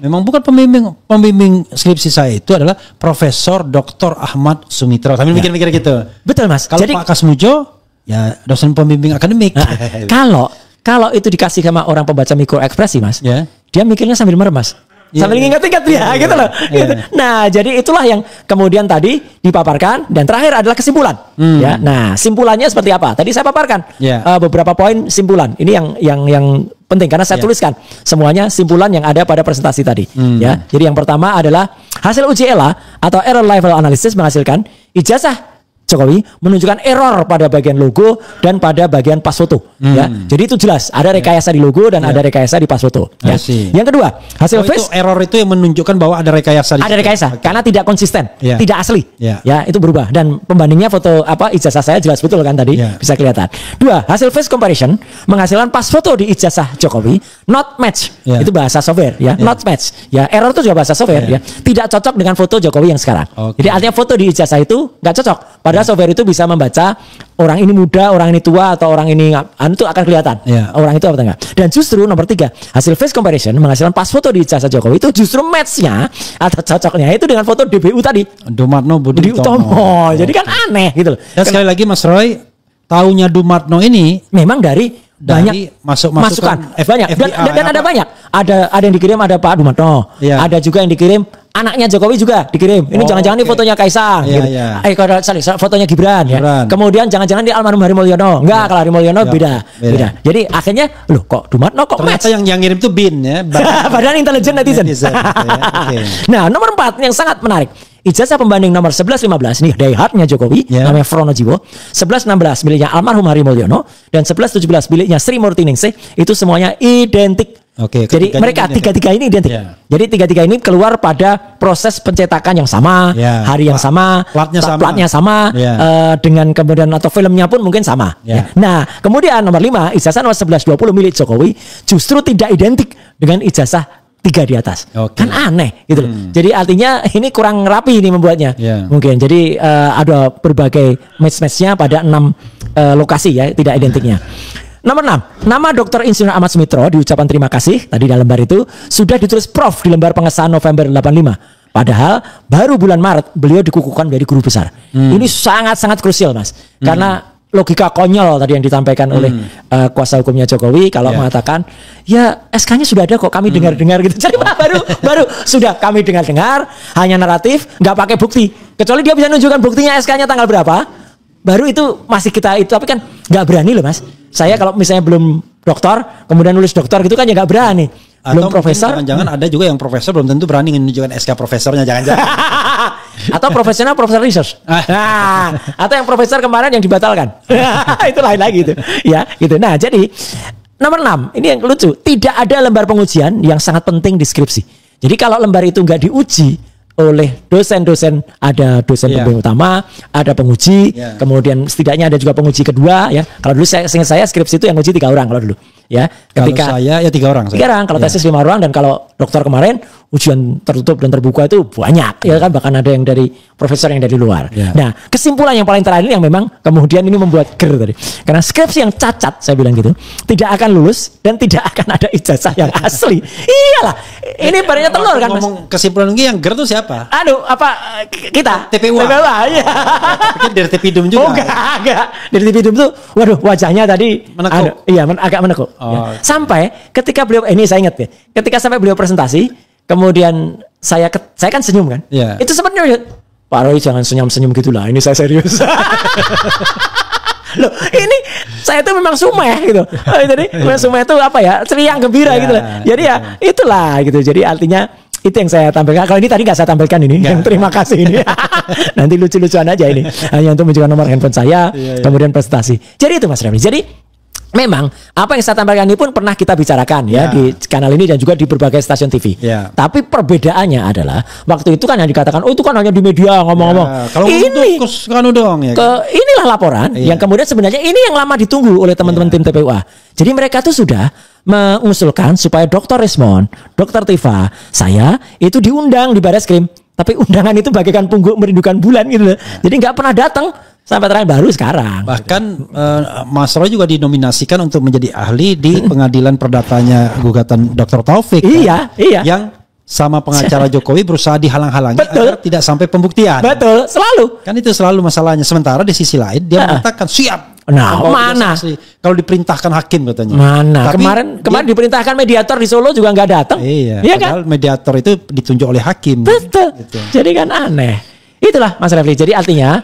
memang bukan pembimbing skripsi saya itu adalah Profesor Dr. Ahmad Sumitro. Sambil mikir-mikir gitu. Betul Mas. Kalau Pak Kasmujo ya dosen pembimbing akademik. Kalau itu dikasih sama orang pembaca mikro ekspresi Mas, dia mikirnya sambil merem Mas. Sambil ingat-ingat ya gitu loh. Gitu. Nah, jadi itulah yang kemudian tadi dipaparkan dan terakhir adalah kesimpulan. Ya. Nah, simpulannya seperti apa? Tadi saya paparkan beberapa poin simpulan. Ini yang penting karena saya tuliskan semuanya simpulan yang ada pada presentasi tadi. Ya. Jadi yang pertama adalah hasil uji ELA atau error level analysis menghasilkan ijazah Jokowi menunjukkan error pada bagian logo dan pada bagian pas foto. Ya, jadi itu jelas ada rekayasa di logo dan ada rekayasa di pas foto. Ya. Yang kedua, hasil face error itu yang menunjukkan bahwa ada rekayasa. Ada rekayasa karena tidak konsisten, tidak asli. Ya, itu berubah dan pembandingnya foto ijazah saya jelas betul kan tadi bisa kelihatan. Dua, hasil face comparison menghasilkan pas foto di ijazah Jokowi not match. Itu bahasa software ya, not match. Ya, error itu juga bahasa software ya. Tidak cocok dengan foto Jokowi yang sekarang. Jadi artinya foto di ijazah itu nggak cocok. Padahal software itu bisa membaca orang ini muda, orang ini tua, atau orang ini itu akan kelihatan. Orang itu apa enggak. Dan justru nomor 3, hasil face comparison menghasilkan pas foto di ijazah Jokowi itu justru match-nya atau cocoknya itu dengan foto DBU tadi. Dumatno Budi Utomo. Jadi kan aneh gitu loh. Dan sekali lagi Mas Roy, taunya Dumatno ini memang dari banyak masukan banyak dan ada banyak. Ada yang dikirim ada Pak Dumatno. Ada juga yang dikirim anaknya Jokowi juga dikirim. Ini jangan-jangan ini fotonya Kaisang. Gitu. Fotonya Gibran. Ya. Kemudian jangan-jangan di almarhum Hary Mulyono. Enggak, kalau Hary Mulyono beda. Jadi akhirnya loh kok Dumatno kok ternyata match. yang ngirim itu BIN ya. Badan Intelijen Netizen. Nah, nomor 4 yang sangat menarik. Ijazah pembanding nomor 1115 ini die hardnya Jokowi namanya Fronojiwo, 1116 miliknya almarhum Hary Mulyono dan 1117 miliknya Sri Murtiningsih itu semuanya identik. Jadi mereka tiga-tiga ini identik. Jadi tiga-tiga ini keluar pada proses pencetakan yang sama, hari yang sama, platnya sama, dengan kemudian atau filmnya pun mungkin sama. Nah, kemudian nomor 5 ijazah nomor 1120 milik Jokowi justru tidak identik dengan ijazah 3 di atas. Kan aneh gitu loh. Jadi artinya ini kurang rapi ini membuatnya. Mungkin. Jadi ada berbagai match-matchnya pada 6 lokasi ya, tidak identiknya. Nomor 6, nama Dr. Insinyur Ahmad Sumitro di ucapan terima kasih tadi dalam lembar itu sudah ditulis Prof di lembar pengesahan November 85. Padahal baru bulan Maret beliau dikukuhkan menjadi guru besar. Ini sangat-sangat krusial Mas. Karena logika konyol tadi yang disampaikan oleh kuasa hukumnya Jokowi kalau mengatakan ya SK-nya sudah ada kok kami dengar-dengar gitu. Jadi baru sudah kami dengar-dengar hanya naratif nggak pakai bukti. Kecuali dia bisa menunjukkan buktinya SK-nya tanggal berapa. Baru itu masih kita itu tapi kan nggak berani loh Mas. Saya kalau misalnya belum doktor kemudian nulis doktor gitu kan ya nggak berani. Belum atau profesor. Jangan-jangan ada juga yang profesor belum tentu berani menunjukkan SK profesornya jangan-jangan. Atau profesional profesor research. Nah, atau yang profesor kemarin yang dibatalkan. Itu lain lagi itu. Ya, gitu. Nah, jadi nomor 6, ini yang lucu, tidak ada lembar pengujian yang sangat penting di skripsi. Jadi kalau lembar itu nggak diuji oleh dosen-dosen, ada dosen pembimbing utama, ada penguji, kemudian setidaknya ada juga penguji kedua ya. Kalau dulu seingat saya skripsi itu yang uji 3 orang kalau dulu. Ya, ketika kalau saya ya 3 orang. 3 orang, kalau tesis 5 orang dan kalau doktor kemarin ujian tertutup dan terbuka itu banyak ya kan, bahkan ada yang dari profesor yang dari luar. Nah, kesimpulan yang paling terakhir yang memang kemudian ini membuat ger tadi. Karena skripsi yang cacat saya bilang gitu, tidak akan lulus dan tidak akan ada ijazah yang asli. Iyalah, ini barangnya telur kan Mas. Ngomong kesimpulan ini yang ger tuh siapa? Aduh, apa kita? TPU. Iya. Pikir dari TPIDUM juga. Oh, enggak. Dari TPIDUM tuh waduh wajahnya tadi menekuk. Iya, agak menekuk. Ya. Sampai ketika beliau ini saya ingat ya, ketika sampai beliau presentasi, kemudian saya kan senyum kan. Itu sebenarnya Pak Roy jangan senyum-senyum gitulah, ini saya serius. Loh, ini saya tuh memang sumeh gitu. Jadi sumeh itu apa ya? Ceria gembira gitu. Jadi ya itulah gitu. Jadi artinya itu yang saya tampilkan. Kalau ini tadi nggak saya tampilkan ini. Yang terima kasih ini. Nanti lucu-lucuan aja ini. Hanya untuk menunjukkan nomor handphone saya, kemudian presentasi. Jadi itu Mas Refli. Jadi memang apa yang saya tampilkan ini pun pernah kita bicarakan ya di kanal ini dan juga di berbagai stasiun TV. Tapi perbedaannya adalah waktu itu kan yang dikatakan, oh itu kan hanya di media ngomong-ngomong. Kalau ini kan dong ya. Inilah laporan yang kemudian sebenarnya ini yang lama ditunggu oleh teman-teman tim TPUA. Jadi mereka tuh sudah mengusulkan supaya Dr. Rismond, Dr. Tifa, saya itu diundang di Bareskrim. Tapi undangan itu bagaikan pungguk merindukan bulan gitu. Jadi nggak pernah datang sampai terakhir baru sekarang. Bahkan Mas Roy juga dinominasikan untuk menjadi ahli di pengadilan perdatanya gugatan Dr. Taufik. Iya. Yang sama pengacara Jokowi berusaha dihalang-halangi agar tidak sampai pembuktian. Betul, selalu. Kan itu selalu masalahnya. Sementara di sisi lain dia mengatakan siap. Nah, mana? Kalau diperintahkan hakim katanya. Mana? Tapi kemarin diperintahkan mediator di Solo juga nggak datang. Iya kan? Mediator itu ditunjuk oleh hakim. Betul. Gitu. Jadi kan aneh. Itulah Mas Refli. Jadi artinya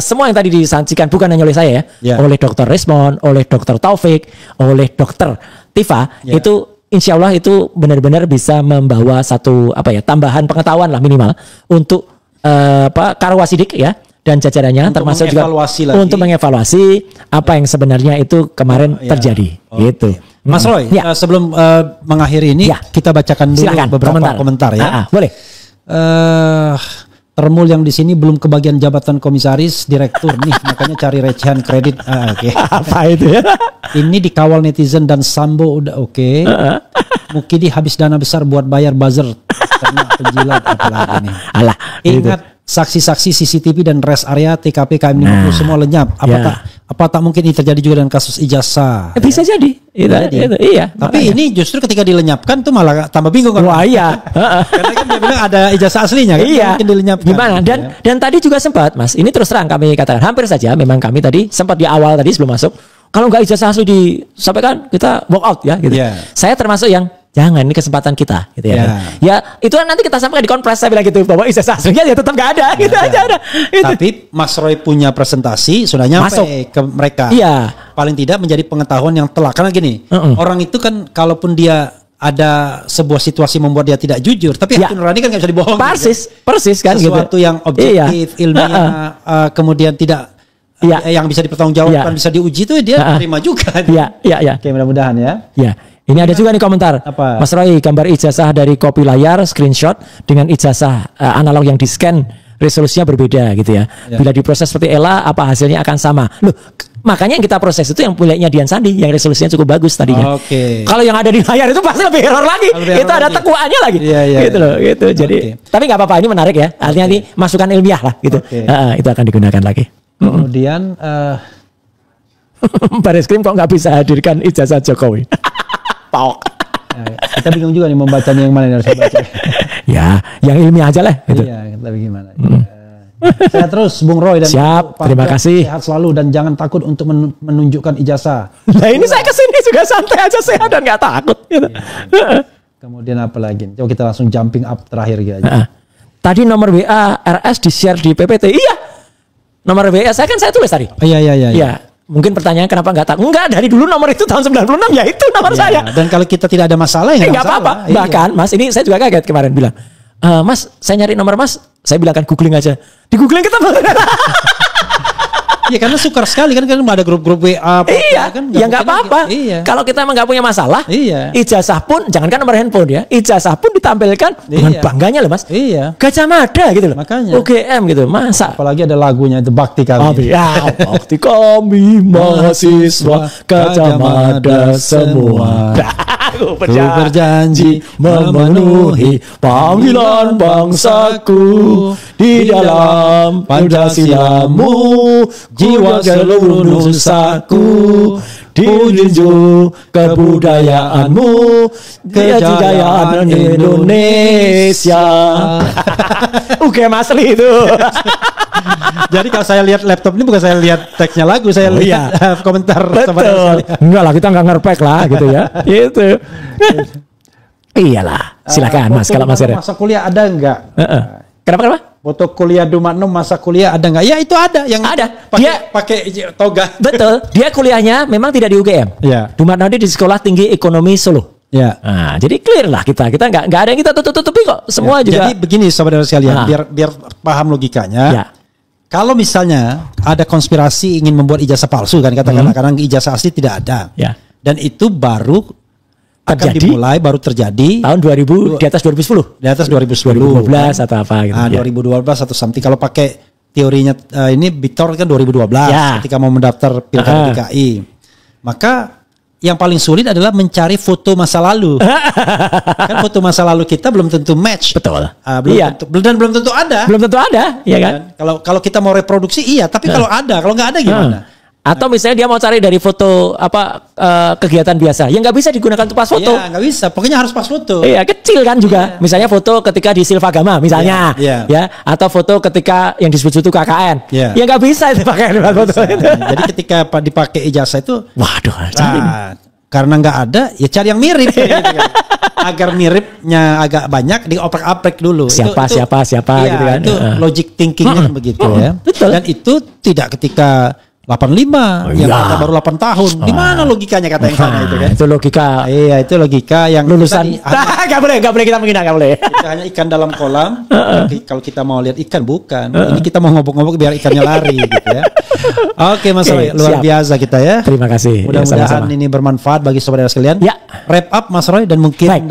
semua yang tadi disajikan bukan hanya oleh saya oleh Dr. Rismond, oleh Dr. Taufik, oleh Dr. Tifa, itu insya Allah itu benar-benar bisa membawa satu tambahan pengetahuan lah minimal untuk Karwasidik ya dan jajarannya untuk termasuk juga untuk mengevaluasi apa yang sebenarnya itu kemarin terjadi gitu. Mas Roy, sebelum mengakhiri ini kita bacakan dulu beberapa komentar ya. Boleh. Termul yang di sini belum kebagian jabatan komisaris direktur nih, makanya cari recehan kredit. Apa itu ya? Ini dikawal netizen dan Sambo udah oke. Mukidi habis dana besar buat bayar buzzer karena penjilat apalagi nih. Alah, ingat saksi-saksi CCTV dan rest area TKP KM50 semua lenyap. Apa tak mungkin ini terjadi juga dengan kasus ijazah? Bisa jadi. Iya. Tapi ini justru ketika dilenyapkan tuh malah tambah bingung kan? Wah iya. Karena kan dia bilang ada ijazah aslinya kan? Iya. Mungkin dilenyapkan. Gimana? Dan tadi juga sempat Mas, ini terus terang kami katakan hampir saja memang kami tadi sempat di awal tadi sebelum masuk, kalau nggak ijazah asli disampaikan kita walk out ya gitu. Saya termasuk yang jangan, ini kesempatan kita gitu ya. Ya itu kan nanti kita sampaikan di konferensi, saya bilang gitu bahwa ijazah aslinya ya tetap nggak ada gitu aja ada. Tapi Mas Roy punya presentasi sudah nyampe masuk ke mereka. Paling tidak menjadi pengetahuan yang telah, karena gini, orang itu kan kalaupun dia ada sebuah situasi membuat dia tidak jujur, tapi hati nurani kan nggak bisa dibohong. Persis kan sesuatu yang objektif, ilmiah, kemudian tidak yang bisa dipertanggungjawabkan, bisa diuji itu dia terima juga. Iya. Oke, mudah-mudahan ya. Iya. Ini ada juga nih komentar. Apa? Mas Roy, gambar ijazah dari kopi layar screenshot dengan ijazah analog yang di-scan resolusinya berbeda gitu ya. Bila diproses seperti ELA, apa hasilnya akan sama? Loh, makanya yang kita proses itu yang punyanya Dian Sandi, yang resolusinya cukup bagus tadinya. Kalau yang ada di layar itu pasti lebih error lagi. Itu ada tekuannya lagi. Gitu loh, gitu. Jadi, tapi nggak apa-apa, ini menarik ya. Artinya ini masukan ilmiah lah gitu. Itu akan digunakan lagi. Kemudian Bareskrim kok nggak bisa hadirkan ijazah Jokowi? Kita bingung juga nih membacanya yang mana yang harus dibaca. Ya, yang ilmiah aja lah. Gitu. Iya, tapi gimana? Saya terus Bung Roy dan siap, terima kasih. Sehat selalu dan jangan takut untuk menunjukkan ijazah. Nah ini saya kesini juga santai aja, sehat dan nggak takut. Gitu. Kemudian apa lagi? Coba kita langsung jumping up terakhir gitu aja. Tadi nomor WA RS di share di PPT. Iya, nomor WA saya tulis tadi. Iya. Mungkin pertanyaan kenapa nggak takut? Enggak, dari dulu nomor itu tahun 96 ya itu nomor saya. Dan kalau kita tidak ada masalah ya nggak apa-apa. Bahkan Mas, ini saya juga kaget kemarin bilang, Mas, saya nyari nomor Mas, saya bilang kan googling aja. Di googling ketemu. Iya, karena sukar sekali kan ada grup-grup WA. Kan, ya nggak apa-apa. Kalau kita emang nggak punya masalah, ijazah pun jangankan nomor handphone ya, ijazah pun ditampilkan dengan bangganya loh Mas. Gajah Mada gitu loh. Makanya. UGM gitu, masa. Apalagi ada lagunya itu Bakti Kami. Bakti kami mahasiswa Gajah Mada semua. Aku berjanji memenuhi panggilan bangsaku di dalam Pancasilamu, jiwa seluruh nusaku, dijunjung kebudayaanmu, kejayaan Indonesia. Oke, Mas Li itu. Jadi kalau saya lihat laptop ini bukan saya lihat teksnya lagu, saya lihat komentar. Enggak lah, kita nggak ngerpek lah gitu ya. Itu. Iyalah, silakan Mas kalau masih ada. Masa kuliah ada enggak? Kenapa? foto kuliah Dumatno masa kuliah ada nggak? Ya itu ada yang ada. Pakai toga. Betul. Dia kuliahnya memang tidak di UGM. Ya. Dumatno di Sekolah Tinggi Ekonomi Solo. Ya. Nah, jadi clear lah kita nggak ada yang kita tutup-tutupi kok. Semua juga. Jadi begini saudara sekalian, biar paham logikanya. Ya. Kalau misalnya ada konspirasi ingin membuat ijazah palsu kan katakanlah karena ijazah asli tidak ada. Ya. Dan itu baru akan dimulai, baru terjadi tahun 2000 di atas 2010. Di atas 2012 kan? Atau apa gitu. 2012 atau something. Kalau pakai teorinya ini Victor kan 2012 ketika mau mendaftar Pilkada DKI. Maka yang paling sulit adalah mencari foto masa lalu. Kan foto masa lalu kita belum tentu match. Betul. Belum tentu ada. Belum tentu ada, ya kan? Kalau kita mau reproduksi iya, tapi kalau nggak ada gimana? Atau misalnya dia mau cari dari foto kegiatan biasa, yang nggak bisa digunakan untuk pas foto. Iya, nggak bisa. Pokoknya harus pas foto. Iya, kecil kan juga. Misalnya foto ketika di Silvagama misalnya, ya. Atau foto ketika yang disebut itu KKN. Ya nggak bisa itu pakai foto. Jadi ketika dipakai ijazah itu, waduh, karena nggak ada, ya cari yang mirip. Gitu kan. Agar miripnya agak banyak dioprek-aprek dulu. Siapa gitu kan? Itu logic thinkingnya begitu ya. Betul. Dan itu tidak ketika 85 yang kata baru 8 tahun. Gimana logikanya kata yang sana itu kan? Itu logika. Iya, itu logika yang lulusan. Enggak boleh kita menghina, enggak boleh. Itu hanya ikan dalam kolam. Kalau kita mau lihat ikan bukan. Ini kita mau ngobok-ngobok biar ikannya lari gitu ya. Oke, Mas Roy, luar biasa kita ya. Terima kasih. Mudah-mudahan ini bermanfaat bagi saudara sekalian. Ya. Wrap up Mas Roy dan mungkin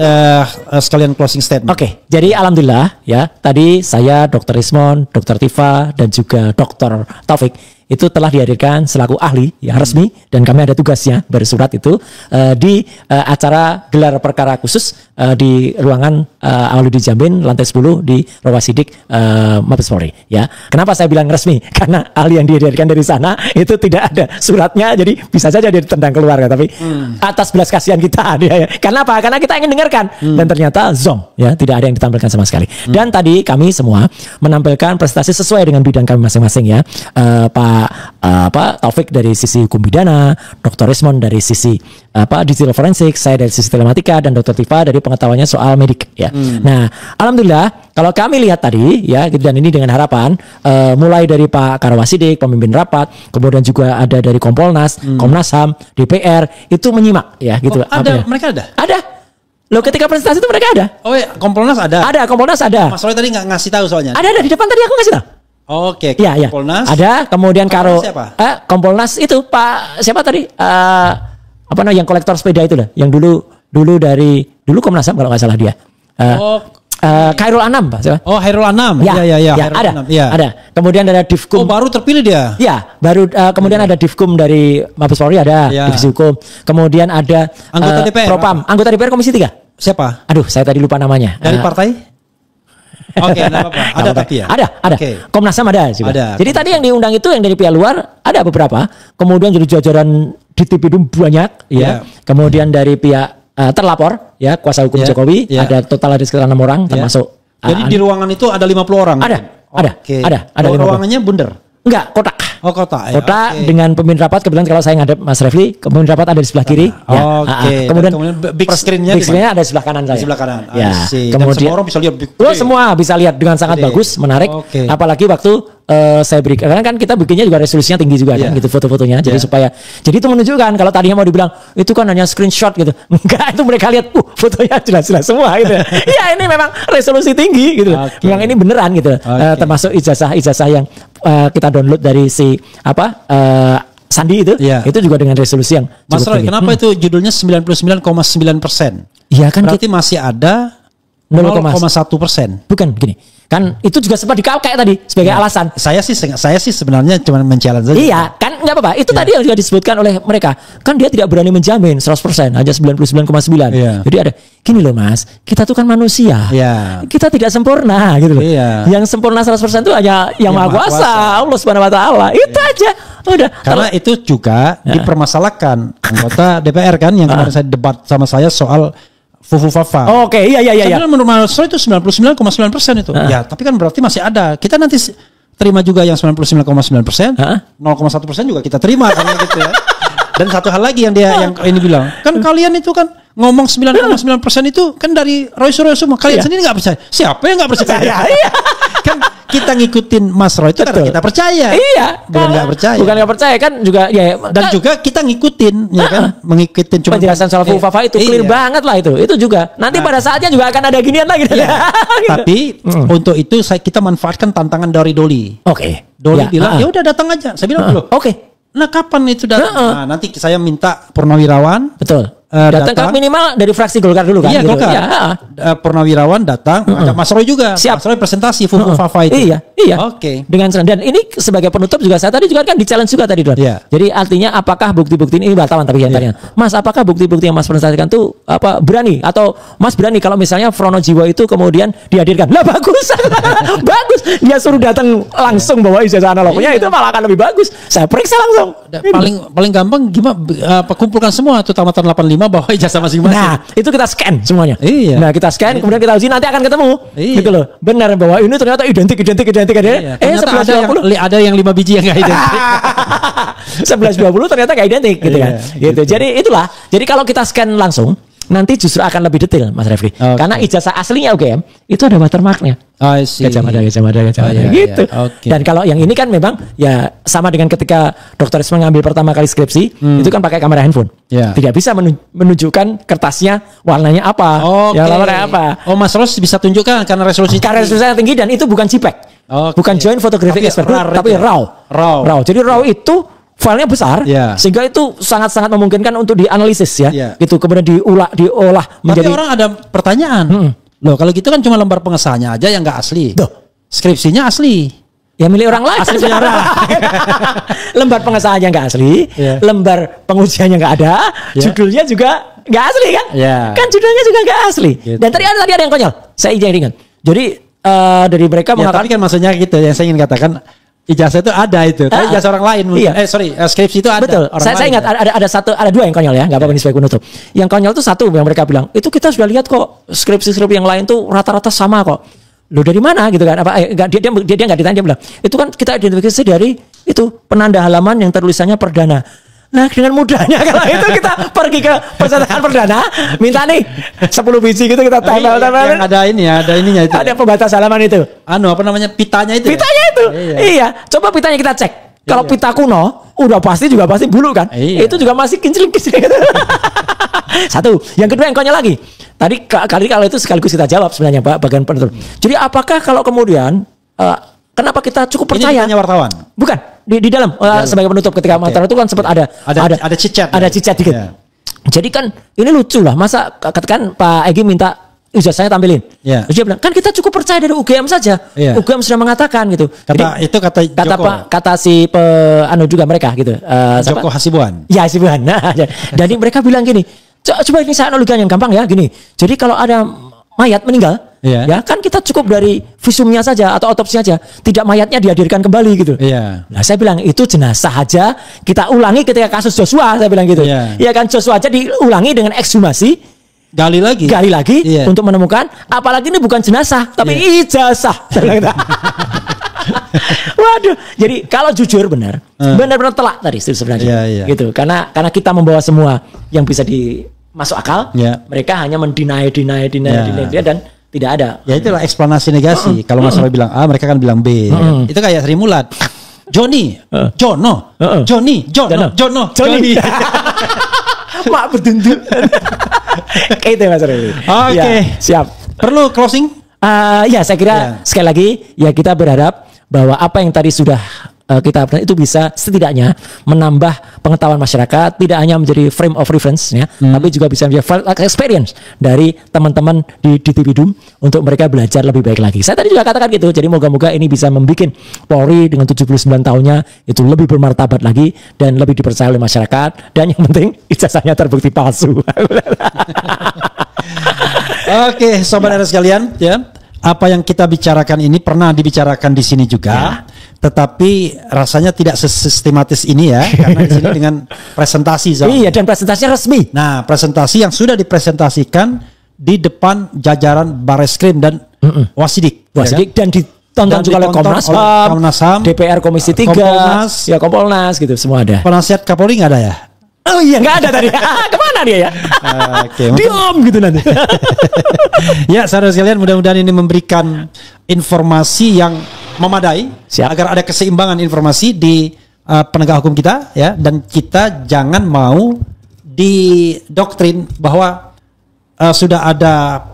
sekalian closing statement. Oke, jadi alhamdulillah ya. Tadi saya Dr. Ismon, Dr. Tifa dan juga Dr. Taufik itu telah dihadirkan selaku ahli yang resmi dan kami ada tugasnya bersurat itu di acara gelar perkara khusus di ruangan Awaludin Jamin lantai 10 di Rawasidik Mabes Polri ya. Kenapa saya bilang resmi? Karena ahli yang dihadirkan dari sana itu tidak ada suratnya, jadi bisa saja dia ditendang keluar ya, tapi atas belas kasihan kita dia ya. Kenapa? Karena kita ingin dengarkan dan ternyata zong ya, tidak ada yang ditampilkan sama sekali. Dan tadi kami semua menampilkan prestasi sesuai dengan bidang kami masing-masing ya. Pak Taufik dari sisi hukum pidana, Dr. Ismon dari sisi digital forensik, saya dari sisi telematika, dan Dr. Tifa dari pengetahuannya soal medik ya. Nah, alhamdulillah kalau kami lihat tadi ya, dan ini dengan harapan mulai dari Pak Karawasidik, pemimpin rapat, kemudian juga ada dari Kompolnas, Komnas HAM, DPR itu menyimak ya gitu. Mereka ada? Ada. Loh, ketika presentasi itu mereka ada. Oh ya, Kompolnas ada. Ada, Kompolnas ada. Mas Roy tadi nggak ngasih tahu soalnya. Ada di depan tadi aku ngasih tahu. Oke, ya. Kompolnas. Ada, kemudian Kompolnas itu Pak siapa tadi? Apa namanya yang kolektor sepeda itu lah, yang dulu Komnas HAM kalau nggak salah dia. Khairul Anam, Pak. Siapa? Oh, Khairul Anam. Ya, ada. Kemudian ada Divkum. Oh, baru terpilih dia. Ya, baru kemudian ada Divkum dari Mabes Polri ada, Divisi Hukum. Kemudian ada anggota DPR. Propam, anggota DPR Komisi 3. Siapa? Aduh, saya tadi lupa namanya. Dari partai? Oke, enggak apa-apa. Ada tapi ya. Ada. Okay. Komnas HAM ada juga. Ada. Jadi tadi yang diundang itu yang dari pihak luar ada beberapa. Kemudian jadi jajaran di TPDUM banyak ya. Kemudian dari pihak terlapor ya, kuasa hukum Jokowi ada total ada sekitar 6 orang termasuk. Jadi di ruangan itu ada 50 orang. Ada. Ruangannya bundar. Enggak, kotak. Oh, kotak. Kotak dengan pemimpin rapat, kebetulan kalau saya ngadep Mas Refli, pemimpin rapat ada di sebelah kiri. Kemudian big screen-nya ada di sebelah kanan saya. Di sebelah kanan. Ya. Kemudian semua orang bisa lihat. Semua bisa lihat dengan sangat bagus, menarik. Apalagi waktu saya berikan, karena kan kita bikinnya juga resolusinya tinggi juga kan gitu foto-fotonya. Jadi jadi itu menunjukkan kalau tadinya mau dibilang itu kan hanya screenshot gitu. Enggak, itu mereka lihat fotonya jelas-jelas semua gitu. Ya, ini memang resolusi tinggi gitu. Memang ini beneran gitu. Termasuk ijazah yang kita download dari si Sandi itu, itu juga dengan resolusi yang Mas Roy, kenapa itu judulnya 99,9%? Iya kan, berarti masih ada 0,1%. Bukan begini. Kan itu juga sempat dikakai tadi sebagai alasan. Saya sih sebenarnya cuma men-challenge saja. Iya, kan enggak apa-apa. Itu tadi yang juga disebutkan oleh mereka. Kan dia tidak berani menjamin 100%, hanya 99,9. Jadi ada gini loh Mas, kita tuh kan manusia. Kita tidak sempurna gitu loh. Yang sempurna 100% itu hanya yang Maha Kuasa, Allah Subhanahu wa taala. Itu aja. Udah. Karena itu juga dipermasalahkan anggota DPR kan yang kemarin saya debat sama saya soal Fufu-Fafa. Oke, iya. Tapi menurut Mas Roy itu 99,9% itu. Ya, tapi kan berarti masih ada. Kita nanti terima juga yang 99,9%. 0,1% juga kita terima kan gitu ya. Dan satu hal lagi yang yang ini bilang, kan kalian itu kan ngomong 9,9% itu kan dari Roy Suryo semua. Kalian sendiri nggak percaya. Siapa yang nggak percaya? kita ngikutin Mas Roy itu karena kita percaya. Iya. Bukan nggak percaya. Bukan nggak percaya kan juga ya. Dan juga kita ngikutin ya kan, mengikutin cuma penjelasan soal fufafa itu clear banget lah itu. Itu juga. Nanti pada saatnya juga akan ada ginian lagi. Tapi untuk itu kita manfaatkan tantangan dari Doli. Oke. Doli bilang ya udah datang aja. Saya bilang loh. Oke. Nah kapan itu datang? Nah nanti saya minta Purnawirawan. Betul. Datang minimal dari fraksi Golkar dulu kan? Iya, gitu. Golkar. Ya. Purnawirawan datang, ajak Mas Roy juga. Siap. Mas Roy presentasi fufafa itu. Iya. Oke. Dengan dan ini sebagai penutup juga saya tadi juga kan di challenge juga tadi, Don. Iya. Jadi artinya apakah bukti-bukti ini wartawan tapi tanya, Mas, apakah bukti-bukti yang Mas presentasikan tuh berani atau Mas berani kalau misalnya Frono Jiwo itu kemudian dihadirkan? Lah bagus. Bagus. Dia suruh datang langsung bawa ijazah analognya itu malah akan lebih bagus. Saya periksa langsung. Paling gampang gimana kumpulkan semua tuh tamatan 85 bawa ijazah masing-masing. Nah, itu kita scan semuanya. Iya. Nah, kita scan kemudian kita uji nanti akan ketemu. Iya. Gitu loh. Benar bahwa ini ternyata identik iya. 1120 ada yang 5 biji yang enggak identik. 1120 ternyata enggak identik gitu kan. Gitu. Jadi itulah. Jadi kalau kita scan langsung nanti justru akan lebih detail Mas Refli. Karena ijazah aslinya UGM itu ada watermarknya. Gajah Mada gitu. Dan kalau yang ini kan memang ya sama dengan ketika Dr. Isma ngambil pertama kali skripsi, itu kan pakai kamera handphone. Tidak bisa menunjukkan kertasnya warnanya apa, yang warnanya apa. Mas Ros bisa tunjukkan karena resolusinya tinggi dan itu bukan JPEG. Bukan Joint Photographic Expert Group, tapi RAW. Jadi RAW itu filenya besar, sehingga itu sangat-sangat memungkinkan untuk dianalisis ya. Gitu kemudian diolah menjadi. Tapi orang ada pertanyaan. Loh, kalau gitu kan cuma lembar pengesahannya aja yang nggak asli. Skripsinya asli. Ya milik orang lain. Asli punya orang. Lembar pengesahannya nggak asli, lembar pengujiannya nggak ada, judulnya juga nggak asli kan? Kan judulnya juga nggak asli. Gitu. Dan tadi ada yang konyol. Saya ringan. Jadi dari mereka mengatakan. Tadi kan maksudnya gitu yang saya ingin katakan. Ijazah itu ada itu, tapi ijazah orang lain. Skripsi itu ada. Betul. Saya ingat ada dua yang konyol ya, nggak apa-apa ini sebagai penutup. Yang konyol itu satu yang mereka bilang, itu kita sudah lihat kok skripsi yang lain tuh rata-rata sama kok. Loh dari mana gitu kan? Dia nggak ditanya, dia bilang itu kan kita identifikasi dari itu penanda halaman yang tulisannya perdana. Nah dengan mudahnya kalau itu kita pergi ke percetakan perdana, minta nih 10 biji gitu kita tempel. Yang ada ini ya, ada ininya itu. Ada pembatas halaman itu. Apa namanya pitanya itu? Pitanya itu. Iya. Coba pitanya kita cek. Kalau pita kuno, udah pasti bulu kan. Itu juga masih kincling-kincling gitu. Satu. Yang kedua yang konyol lagi. Tadi kalau itu sekaligus kita jawab sebenarnya Pak bagian penutup. Jadi apakah kalau kemudian kenapa kita cukup percaya? Ini wartawan. Bukan di dalam sebagai penutup ketika wartawan itu kan sempat ada cicat dikit. Jadi kan ini lucu lah. Masa kan Pak Egy minta ijazahnya tampilin. Terus dia bilang kan kita cukup percaya dari UGM saja. UGM sudah mengatakan gitu. Kata si juga mereka gitu. Joko Hasibuan. Ya Hasibuan. Nah, jadi mereka bilang gini. Coba ini saya analogikan yang gampang ya gini. Jadi kalau ada mayat meninggal, ya kan kita cukup dari visumnya saja atau otopsi saja, tidak mayatnya dihadirkan kembali gitu. Nah saya bilang itu jenazah aja kita ulangi ketika kasus Joshua, saya bilang gitu. Ya kan Joshua aja diulangi dengan ekshumasi, gali lagi untuk menemukan, apalagi ini bukan jenazah tapi ijazah. Waduh, jadi kalau jujur benar-benar telak tadi sebenarnya, gitu. Karena kita membawa semua yang bisa masuk akal, mereka hanya deny dan tidak ada. Ya itulah eksplanasi negasi. Kalau Mas Roy bilang A, mereka kan bilang B. Itu kayak Sri Mulat. Johnny. Mak berdunduk. Kayak itu Mas Roy. Oke, siap. Perlu closing? Ya saya kira sekali lagi ya kita berharap bahwa apa yang tadi sudah kita itu bisa setidaknya menambah pengetahuan masyarakat, tidak hanya menjadi frame of reference ya, tapi juga bisa menjadi experience dari teman-teman di Tipidum untuk mereka belajar lebih baik lagi. Saya tadi juga katakan gitu, jadi moga-moga ini bisa membuat Polri dengan 79 tahunnya itu lebih bermartabat lagi dan lebih dipercaya oleh masyarakat, dan yang penting ijazahnya terbukti palsu. Oke, sobat RS sekalian, apa yang kita bicarakan ini pernah dibicarakan di sini juga, tetapi rasanya tidak sesistematis ini ya, karena di sini dengan presentasi. Iya, dan presentasinya resmi. Nah, presentasi yang sudah dipresentasikan di depan jajaran Bareskrim dan Wasidik, dan ditonton juga oleh Komnas HAM, DPR Komisi 3, Kompolnas gitu, semua ada. Penasihat Kapolri nggak ada ya? Oh iya nggak ada tadi. Kemana dia ya? Diam gitu nanti. Ya saudara sekalian, mudah-mudahan ini memberikan informasi yang memadai. Siap. Agar ada keseimbangan informasi di penegak hukum kita ya, dan kita jangan mau didoktrin bahwa sudah ada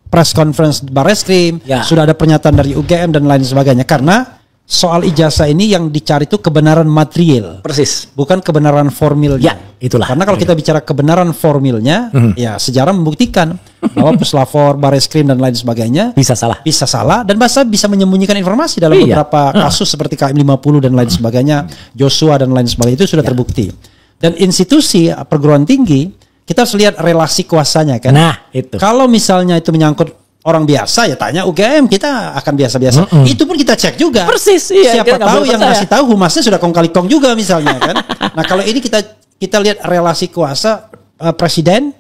press conference Barreskrim, sudah ada pernyataan dari UGM dan lain sebagainya, karena soal ijazah ini yang dicari itu kebenaran material. Persis. Bukan kebenaran formilnya. Ya, itulah. Karena kalau kita bicara kebenaran formilnya, ya sejarah membuktikan bahwa Puslapor, Barreskrim dan lain sebagainya bisa salah. Bisa salah dan bisa menyembunyikan informasi dalam beberapa kasus seperti KM 50 dan lain sebagainya, Joshua dan lain sebagainya, itu sudah terbukti. Dan institusi perguruan tinggi, kita harus lihat relasi kuasanya kan. Nah, itu. Kalau misalnya itu menyangkut orang biasa, ya tanya UGM, kita akan biasa-biasa. Itu pun kita cek juga. Persis, iya. Siapa tahu yang ngasih tahu humasnya sudah kong kali kong juga misalnya kan. Nah kalau ini kita lihat relasi kuasa presiden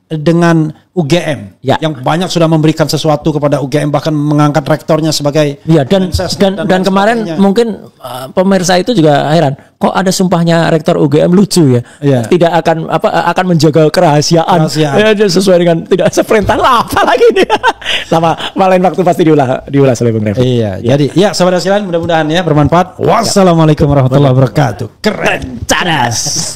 dengan UGM yang banyak sudah memberikan sesuatu kepada UGM, bahkan mengangkat rektornya sebagai dan kemarin mungkin pemirsa itu juga heran, kok ada sumpahnya rektor UGM lucu ya, tidak akan menjaga kerahasiaan. Ya, sesuai dengan tidak seperintah apa lagi ini. Sama lain waktu pasti diulas oleh Bung Refli. Jadi ya sahabat sekalian, mudah-mudahan ya bermanfaat. Wassalamualaikum warahmatullahi wabarakatuh. Keren, cadas.